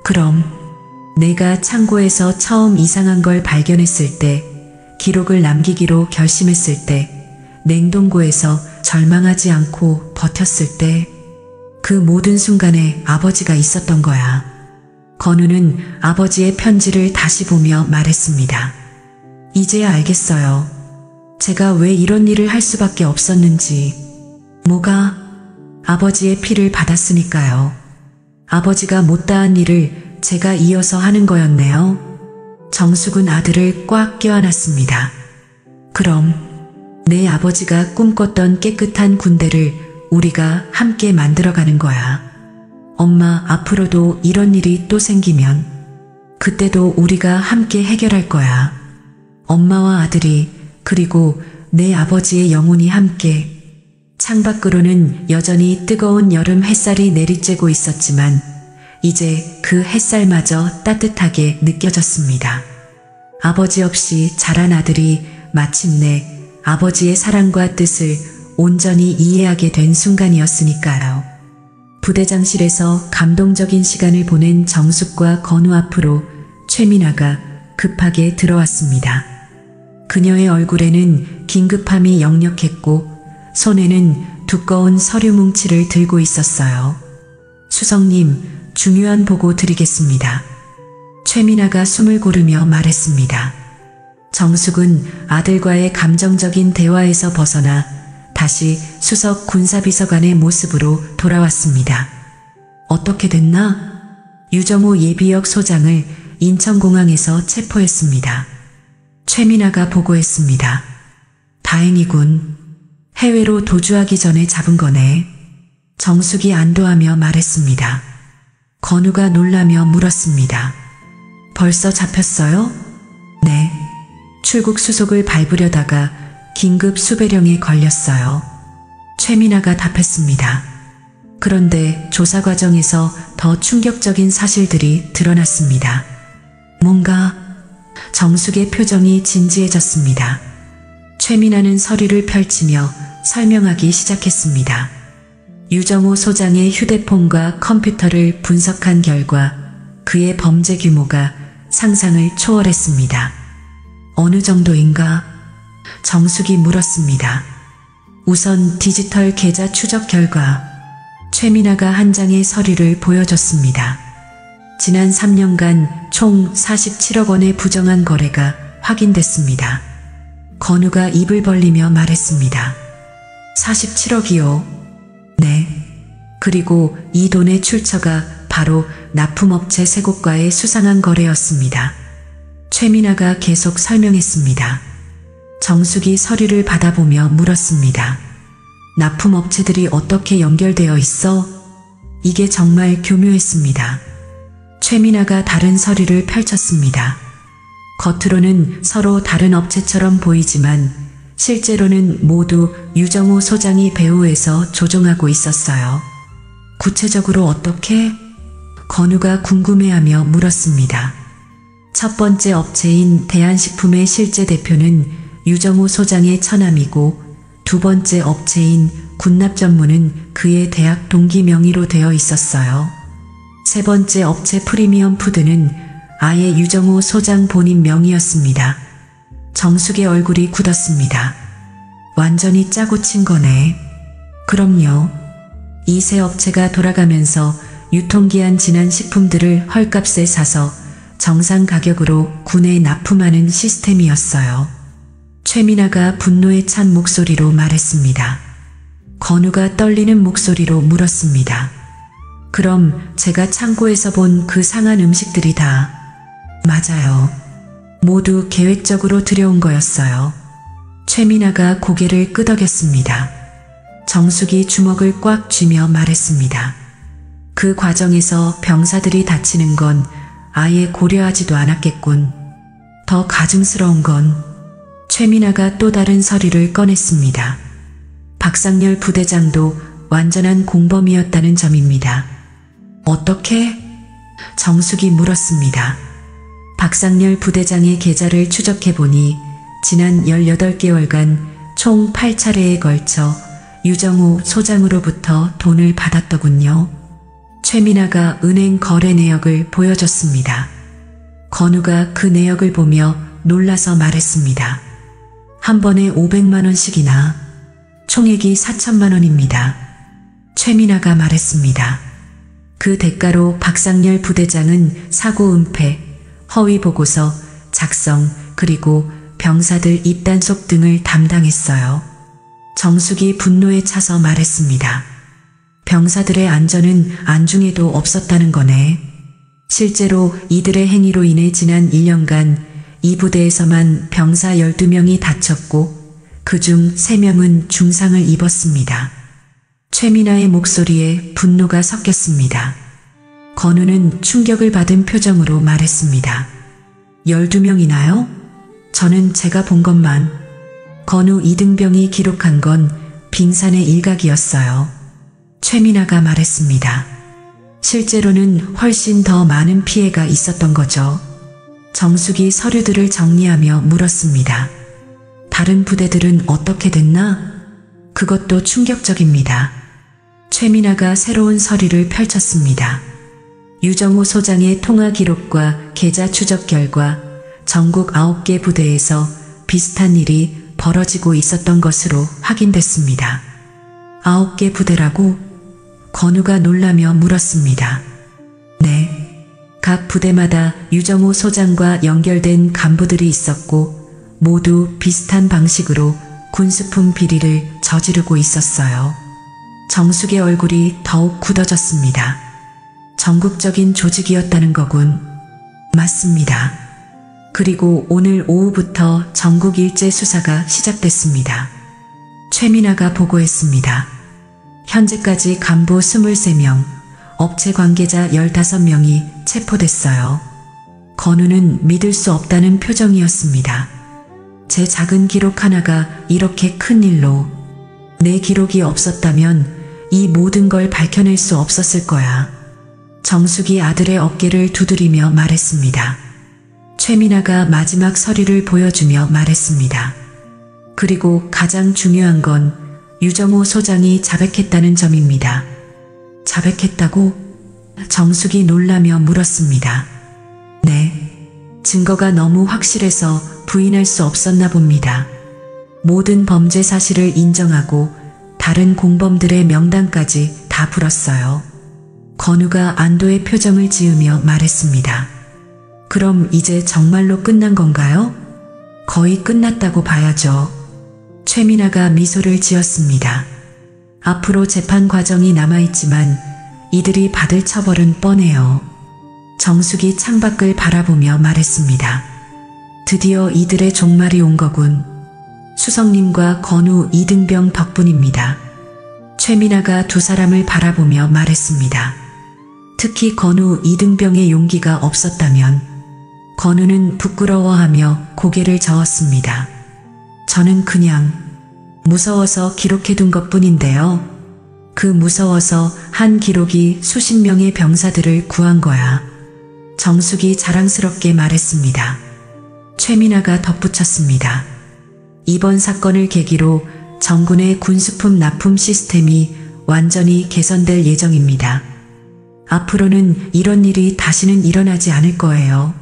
그럼 내가 창고에서 처음 이상한 걸 발견했을 때, 기록을 남기기로 결심했을 때, 냉동고에서 절망하지 않고 버텼을 때, 그 모든 순간에 아버지가 있었던 거야. 건우는 아버지의 편지를 다시 보며 말했습니다. 이제야 알겠어요. 제가 왜 이런 일을 할 수밖에 없었는지. 뭐가? 아버지의 피를 받았으니까요. 아버지가 못다한 일을 제가 이어서 하는 거였네요. 정숙은 아들을 꽉 껴안았습니다. 그럼 내 아버지가 꿈꿨던 깨끗한 군대를 우리가 함께 만들어가는 거야. 엄마, 앞으로도 이런 일이 또 생기면 그때도 우리가 함께 해결할 거야. 엄마와 아들이, 그리고 내 아버지의 영혼이 함께. 창밖으로는 여전히 뜨거운 여름 햇살이 내리쬐고 있었지만 이제 그 햇살마저 따뜻하게 느껴졌습니다. 아버지 없이 자란 아들이 마침내 아버지의 사랑과 뜻을 온전히 이해하게 된 순간이었으니까요. 부대장실에서 감동적인 시간을 보낸 정숙과 건우 앞으로 최민아가 급하게 들어왔습니다. 그녀의 얼굴에는 긴급함이 역력했고 손에는 두꺼운 서류 뭉치를 들고 있었어요. 수석님, 중요한 보고 드리겠습니다. 최민아가 숨을 고르며 말했습니다. 정숙은 아들과의 감정적인 대화에서 벗어나 다시 수석 군사비서관의 모습으로 돌아왔습니다. 어떻게 됐나? 유정호 예비역 소장을 인천공항에서 체포했습니다. 최민아가 보고했습니다. 다행이군. 해외로 도주하기 전에 잡은 거네. 정숙이 안도하며 말했습니다. 건우가 놀라며 물었습니다. 벌써 잡혔어요? 네. 출국 수속을 밟으려다가 긴급 수배령에 걸렸어요. 최민아가 답했습니다. 그런데 조사 과정에서 더 충격적인 사실들이 드러났습니다. 뭔가? 정숙의 표정이 진지해졌습니다. 최민아는 서류를 펼치며 설명하기 시작했습니다. 유정호 소장의 휴대폰과 컴퓨터를 분석한 결과 그의 범죄 규모가 상상을 초월했습니다. 어느 정도인가? 정숙이 물었습니다. 우선 디지털 계좌 추적 결과 최민아가 한 장의 서류를 보여줬습니다. 지난 3년간 총 47억 원의 부정한 거래가 확인됐습니다. 건우가 입을 벌리며 말했습니다. 47억이요? 네. 그리고 이 돈의 출처가 바로 납품업체 세 곳과의 수상한 거래였습니다. 최민아가 계속 설명했습니다. 정숙이 서류를 받아보며 물었습니다. 납품업체들이 어떻게 연결되어 있어? 이게 정말 교묘했습니다. 최민아가 다른 서류를 펼쳤습니다. 겉으로는 서로 다른 업체처럼 보이지만 실제로는 모두 유정우 소장이 배후에서 조종하고 있었어요. 구체적으로 어떻게? 건우가 궁금해하며 물었습니다. 첫 번째 업체인 대한식품의 실제 대표는 유정우 소장의 처남이고 두 번째 업체인 군납전문은 그의 대학 동기 명의로 되어 있었어요. 세 번째 업체 프리미엄 푸드는 아예 유정우 소장 본인 명의였습니다. 정숙의 얼굴이 굳었습니다. 완전히 짜고 친 거네. 그럼요. 이 세 업체가 돌아가면서 유통기한 지난 식품들을 헐값에 사서 정상 가격으로 군에 납품하는 시스템이었어요. 최민아가 분노에 찬 목소리로 말했습니다. 건우가 떨리는 목소리로 물었습니다. 그럼 제가 창고에서 본 그 상한 음식들이 다 맞아요. 모두 계획적으로 들여온 거였어요. 최민아가 고개를 끄덕였습니다. 정숙이 주먹을 꽉 쥐며 말했습니다. 그 과정에서 병사들이 다치는 건 아예 고려하지도 않았겠군. 더 가증스러운 건 최민아가 또 다른 서류를 꺼냈습니다. 박상열 부대장도 완전한 공범이었다는 점입니다. 어떻게? 정숙이 물었습니다. 박상열 부대장의 계좌를 추적해보니 지난 18개월간 총 8차례에 걸쳐 유정우 소장으로부터 돈을 받았더군요. 최민아가 은행 거래 내역을 보여줬습니다. 건우가 그 내역을 보며 놀라서 말했습니다. 한 번에 500만 원씩이나 총액이 4천만 원입니다. 최민아가 말했습니다. 그 대가로 박상열 부대장은 사고 은폐, 허위 보고서 작성 그리고 병사들 입단속 등을 담당했어요. 정숙이 분노에 차서 말했습니다. 병사들의 안전은 안중에도 없었다는 거네. 실제로 이들의 행위로 인해 지난 1년간 이 부대에서만 병사 12명이 다쳤고 그중 3명은 중상을 입었습니다. 최민아의 목소리에 분노가 섞였습니다. 건우는 충격을 받은 표정으로 말했습니다. 12명이나요? 저는 제가 본 것만. 건우 이등병이 기록한 건 빙산의 일각이었어요. 최민아가 말했습니다. 실제로는 훨씬 더 많은 피해가 있었던 거죠. 정숙이 서류들을 정리하며 물었습니다. 다른 부대들은 어떻게 됐나? 그것도 충격적입니다. 최민아가 새로운 서류를 펼쳤습니다. 유정우 소장의 통화 기록과 계좌 추적 결과 전국 9개 부대에서 비슷한 일이 벌어지고 있었던 것으로 확인됐습니다. 9개 부대라고? 건우가 놀라며 물었습니다. 네. 각 부대마다 유정우 소장과 연결된 간부들이 있었고 모두 비슷한 방식으로 군수품 비리를 저지르고 있었어요. 정숙의 얼굴이 더욱 굳어졌습니다. 전국적인 조직이었다는 거군. 맞습니다. 그리고 오늘 오후부터 전국 일제 수사가 시작됐습니다. 최민아가 보고했습니다. 현재까지 간부 23명, 업체 관계자 15명이 체포됐어요. 건우는 믿을 수 없다는 표정이었습니다. 제 작은 기록 하나가 이렇게 큰 일로. 내 기록이 없었다면 이 모든 걸 밝혀낼 수 없었을 거야. 정숙이 아들의 어깨를 두드리며 말했습니다. 최민아가 마지막 서류를 보여주며 말했습니다. 그리고 가장 중요한 건 유정우 소장이 자백했다는 점입니다. 자백했다고? 정숙이 놀라며 물었습니다. 네. 증거가 너무 확실해서 부인할 수 없었나 봅니다. 모든 범죄 사실을 인정하고 다른 공범들의 명단까지 다 불었어요. 건우가 안도의 표정을 지으며 말했습니다. 그럼 이제 정말로 끝난 건가요? 거의 끝났다고 봐야죠. 최민아가 미소를 지었습니다. 앞으로 재판 과정이 남아있지만 이들이 받을 처벌은 뻔해요. 정숙이 창밖을 바라보며 말했습니다. 드디어 이들의 종말이 온 거군. 수성님과 건우, 이등병 덕분입니다. 최민아가 두 사람을 바라보며 말했습니다. 특히 건우, 이등병의 용기가 없었다면. 건우는 부끄러워하며 고개를 저었습니다. 저는 그냥 무서워서 기록해둔 것뿐인데요. 그 무서워서 한 기록이 수십 명의 병사들을 구한 거야. 정숙이 자랑스럽게 말했습니다. 최민아가 덧붙였습니다. 이번 사건을 계기로 정군의 군수품 납품 시스템이 완전히 개선될 예정입니다. 앞으로는 이런 일이 다시는 일어나지 않을 거예요.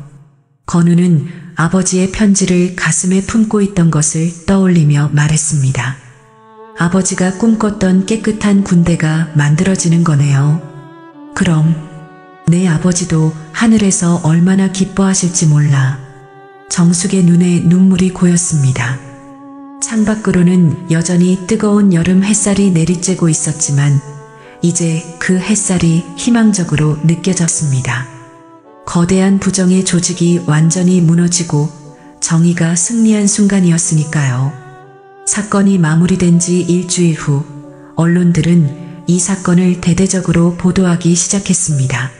건우는 아버지의 편지를 가슴에 품고 있던 것을 떠올리며 말했습니다. 아버지가 꿈꿨던 깨끗한 군대가 만들어지는 거네요. 그럼 내 아버지도 하늘에서 얼마나 기뻐하실지 몰라. 정숙의 눈에 눈물이 고였습니다. 창밖으로는 여전히 뜨거운 여름 햇살이 내리쬐고 있었지만 이제 그 햇살이 희망적으로 느껴졌습니다. 거대한 부정의 조직이 완전히 무너지고 정의가 승리한 순간이었으니까요. 사건이 마무리된 지 일주일 후 언론들은 이 사건을 대대적으로 보도하기 시작했습니다.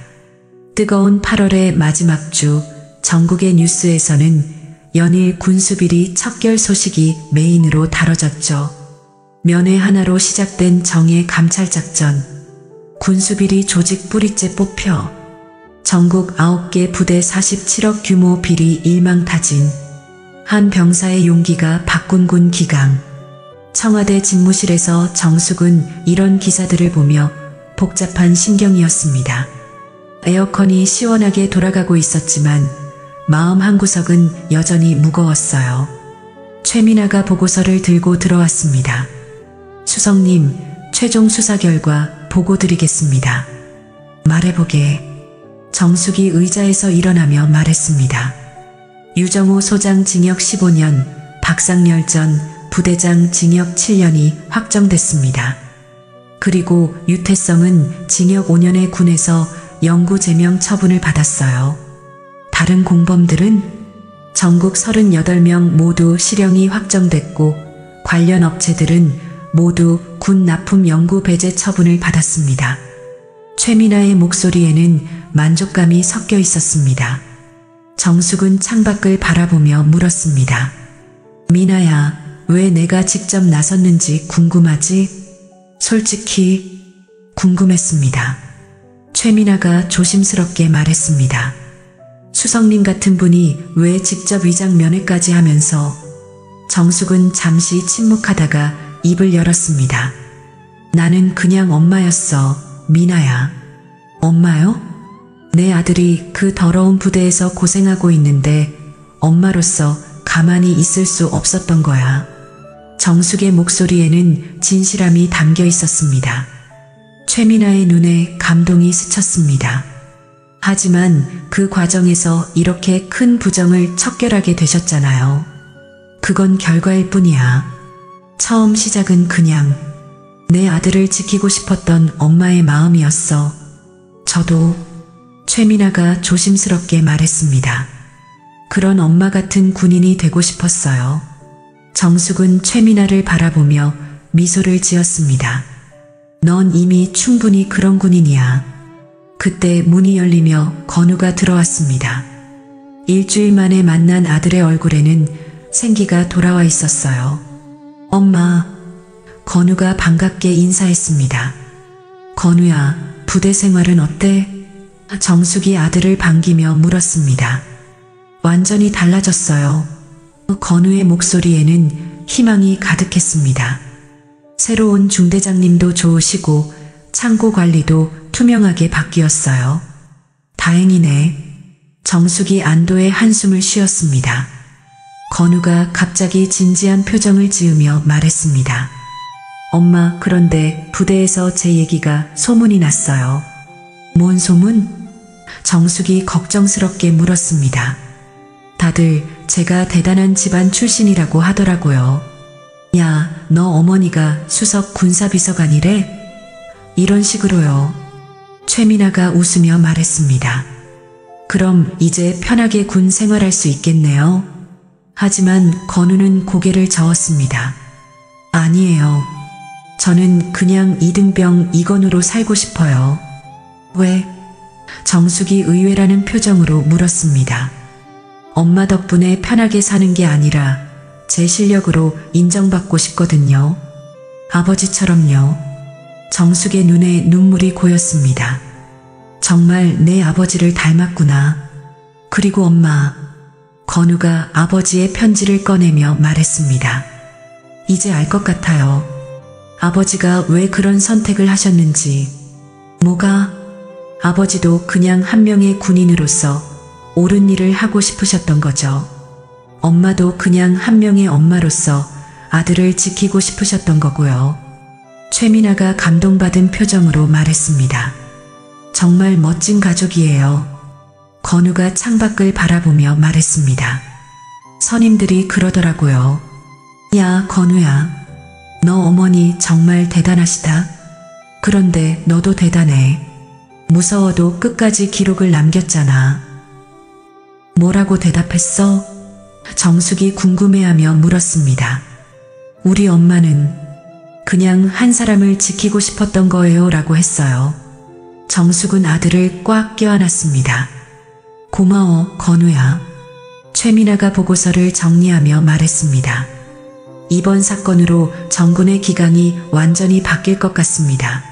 뜨거운 8월의 마지막 주 전국의 뉴스에서는 연일 군수비리 척결 소식이 메인으로 다뤄졌죠. 면회 하나로 시작된 정예 감찰작전, 군수비리 조직 뿌리째 뽑혀 전국 9개 부대 47억 규모 비리 일망타진, 한 병사의 용기가 바꾼 군 기강. 청와대 집무실에서 정숙은 이런 기사들을 보며 복잡한 심경이었습니다. 에어컨이 시원하게 돌아가고 있었지만 마음 한구석은 여전히 무거웠어요. 최민아가 보고서를 들고 들어왔습니다. 수성님, 최종 수사 결과 보고 드리겠습니다. 말해보게. 정숙이 의자에서 일어나며 말했습니다. 유정호 소장 징역 15년, 박상렬 전 부대장 징역 7년이 확정됐습니다. 그리고 유태성은 징역 5년의 군에서 영구 제명 처분을 받았어요. 다른 공범들은 전국 38명 모두 실형이 확정됐고 관련 업체들은 모두 군 납품 영구 배제 처분을 받았습니다. 최민아의 목소리에는 만족감이 섞여 있었습니다. 정숙은 창밖을 바라보며 물었습니다. 미나야, 왜 내가 직접 나섰는지 궁금하지? 솔직히 궁금했습니다. 최민아가 조심스럽게 말했습니다. 수성님 같은 분이 왜 직접 위장 면회까지 하면서. 정숙은 잠시 침묵하다가 입을 열었습니다. 나는 그냥 엄마였어, 미나야. 엄마요? 내 아들이 그 더러운 부대에서 고생하고 있는데 엄마로서 가만히 있을 수 없었던 거야. 정숙의 목소리에는 진실함이 담겨 있었습니다. 최민아의 눈에 감동이 스쳤습니다. 하지만 그 과정에서 이렇게 큰 부정을 척결하게 되셨잖아요. 그건 결과일 뿐이야. 처음 시작은 그냥 내 아들을 지키고 싶었던 엄마의 마음이었어. 저도. 최민아가 조심스럽게 말했습니다. 그런 엄마 같은 군인이 되고 싶었어요. 정숙은 최민아를 바라보며 미소를 지었습니다. 넌 이미 충분히 그런 군인이야. 그때 문이 열리며 건우가 들어왔습니다. 일주일 만에 만난 아들의 얼굴에는 생기가 돌아와 있었어요. 엄마. 건우가 반갑게 인사했습니다. 건우야, 부대 생활은 어때? 정숙이 아들을 반기며 물었습니다. 완전히 달라졌어요. 건우의 목소리에는 희망이 가득했습니다. 새로운 중대장님도 좋으시고 창고 관리도 투명하게 바뀌었어요. 다행이네. 정숙이 안도의 한숨을 쉬었습니다. 건우가 갑자기 진지한 표정을 지으며 말했습니다. 엄마, 그런데 부대에서 제 얘기가 소문이 났어요. 뭔 소문? 정숙이 걱정스럽게 물었습니다. 다들 제가 대단한 집안 출신이라고 하더라고요. 야, 너 어머니가 수석 군사비서관이래? 이런 식으로요. 최민아가 웃으며 말했습니다. 그럼 이제 편하게 군 생활할 수 있겠네요. 하지만 건우는 고개를 저었습니다. 아니에요. 저는 그냥 이등병 이건우로 살고 싶어요. 왜? 정숙이 의외라는 표정으로 물었습니다. 엄마 덕분에 편하게 사는 게 아니라 제 실력으로 인정받고 싶거든요. 아버지처럼요. 정숙의 눈에 눈물이 고였습니다. 정말 내 아버지를 닮았구나. 그리고 엄마, 건우가 아버지의 편지를 꺼내며 말했습니다. 이제 알 것 같아요. 아버지가 왜 그런 선택을 하셨는지. 뭐가? 아버지도 그냥 한 명의 군인으로서 옳은 일을 하고 싶으셨던 거죠. 엄마도 그냥 한 명의 엄마로서 아들을 지키고 싶으셨던 거고요. 최민아가 감동받은 표정으로 말했습니다. 정말 멋진 가족이에요. 건우가 창밖을 바라보며 말했습니다. 선임들이 그러더라고요. 야, 건우야. 너 어머니 정말 대단하시다. 그런데 너도 대단해. 무서워도 끝까지 기록을 남겼잖아. 뭐라고 대답했어? 정숙이 궁금해하며 물었습니다. 우리 엄마는 그냥 한 사람을 지키고 싶었던 거예요 라고 했어요. 정숙은 아들을 꽉 껴안았습니다. 고마워, 건우야. 최민아가 보고서를 정리하며 말했습니다. 이번 사건으로 정군의 기강이 완전히 바뀔 것 같습니다.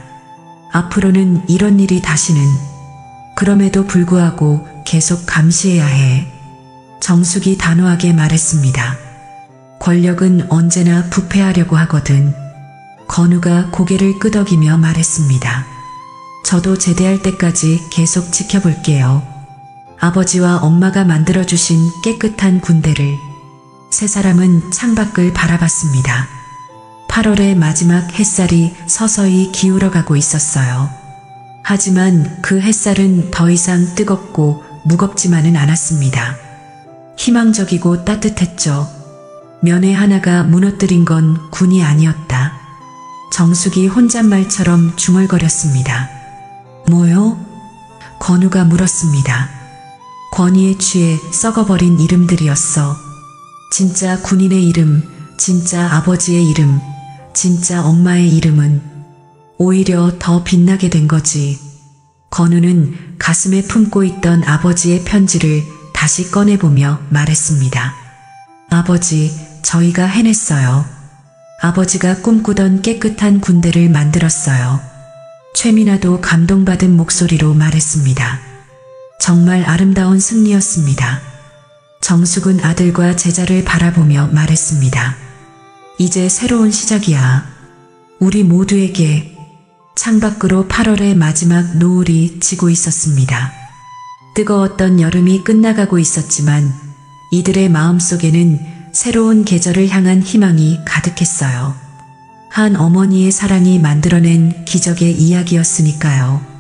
앞으로는 이런 일이 다시는. 그럼에도 불구하고 계속 감시해야 해. 정숙이 단호하게 말했습니다. 권력은 언제나 부패하려고 하거든. 건우가 고개를 끄덕이며 말했습니다. 저도 제대할 때까지 계속 지켜볼게요. 아버지와 엄마가 만들어주신 깨끗한 군대를. 세 사람은 창밖을 바라봤습니다. 8월의 마지막 햇살이 서서히 기울어가고 있었어요. 하지만 그 햇살은 더 이상 뜨겁고 무겁지만은 않았습니다. 희망적이고 따뜻했죠. 면회 하나가 무너뜨린 건 군이 아니었다. 정숙이 혼잣말처럼 중얼거렸습니다. 뭐요? 건우가 물었습니다. 권위에 취해 썩어버린 이름들이었어. 진짜 군인의 이름, 진짜 아버지의 이름, 진짜 엄마의 이름은 오히려 더 빛나게 된 거지. 건우는 가슴에 품고 있던 아버지의 편지를 다시 꺼내보며 말했습니다. 아버지, 저희가 해냈어요. 아버지가 꿈꾸던 깨끗한 군대를 만들었어요. 최민아도 감동받은 목소리로 말했습니다. 정말 아름다운 승리였습니다. 정숙은 아들과 제자를 바라보며 말했습니다. 이제 새로운 시작이야. 우리 모두에게. 창밖으로 8월의 마지막 노을이 지고 있었습니다. 뜨거웠던 여름이 끝나가고 있었지만 이들의 마음속에는 새로운 계절을 향한 희망이 가득했어요. 한 어머니의 사랑이 만들어낸 기적의 이야기였으니까요.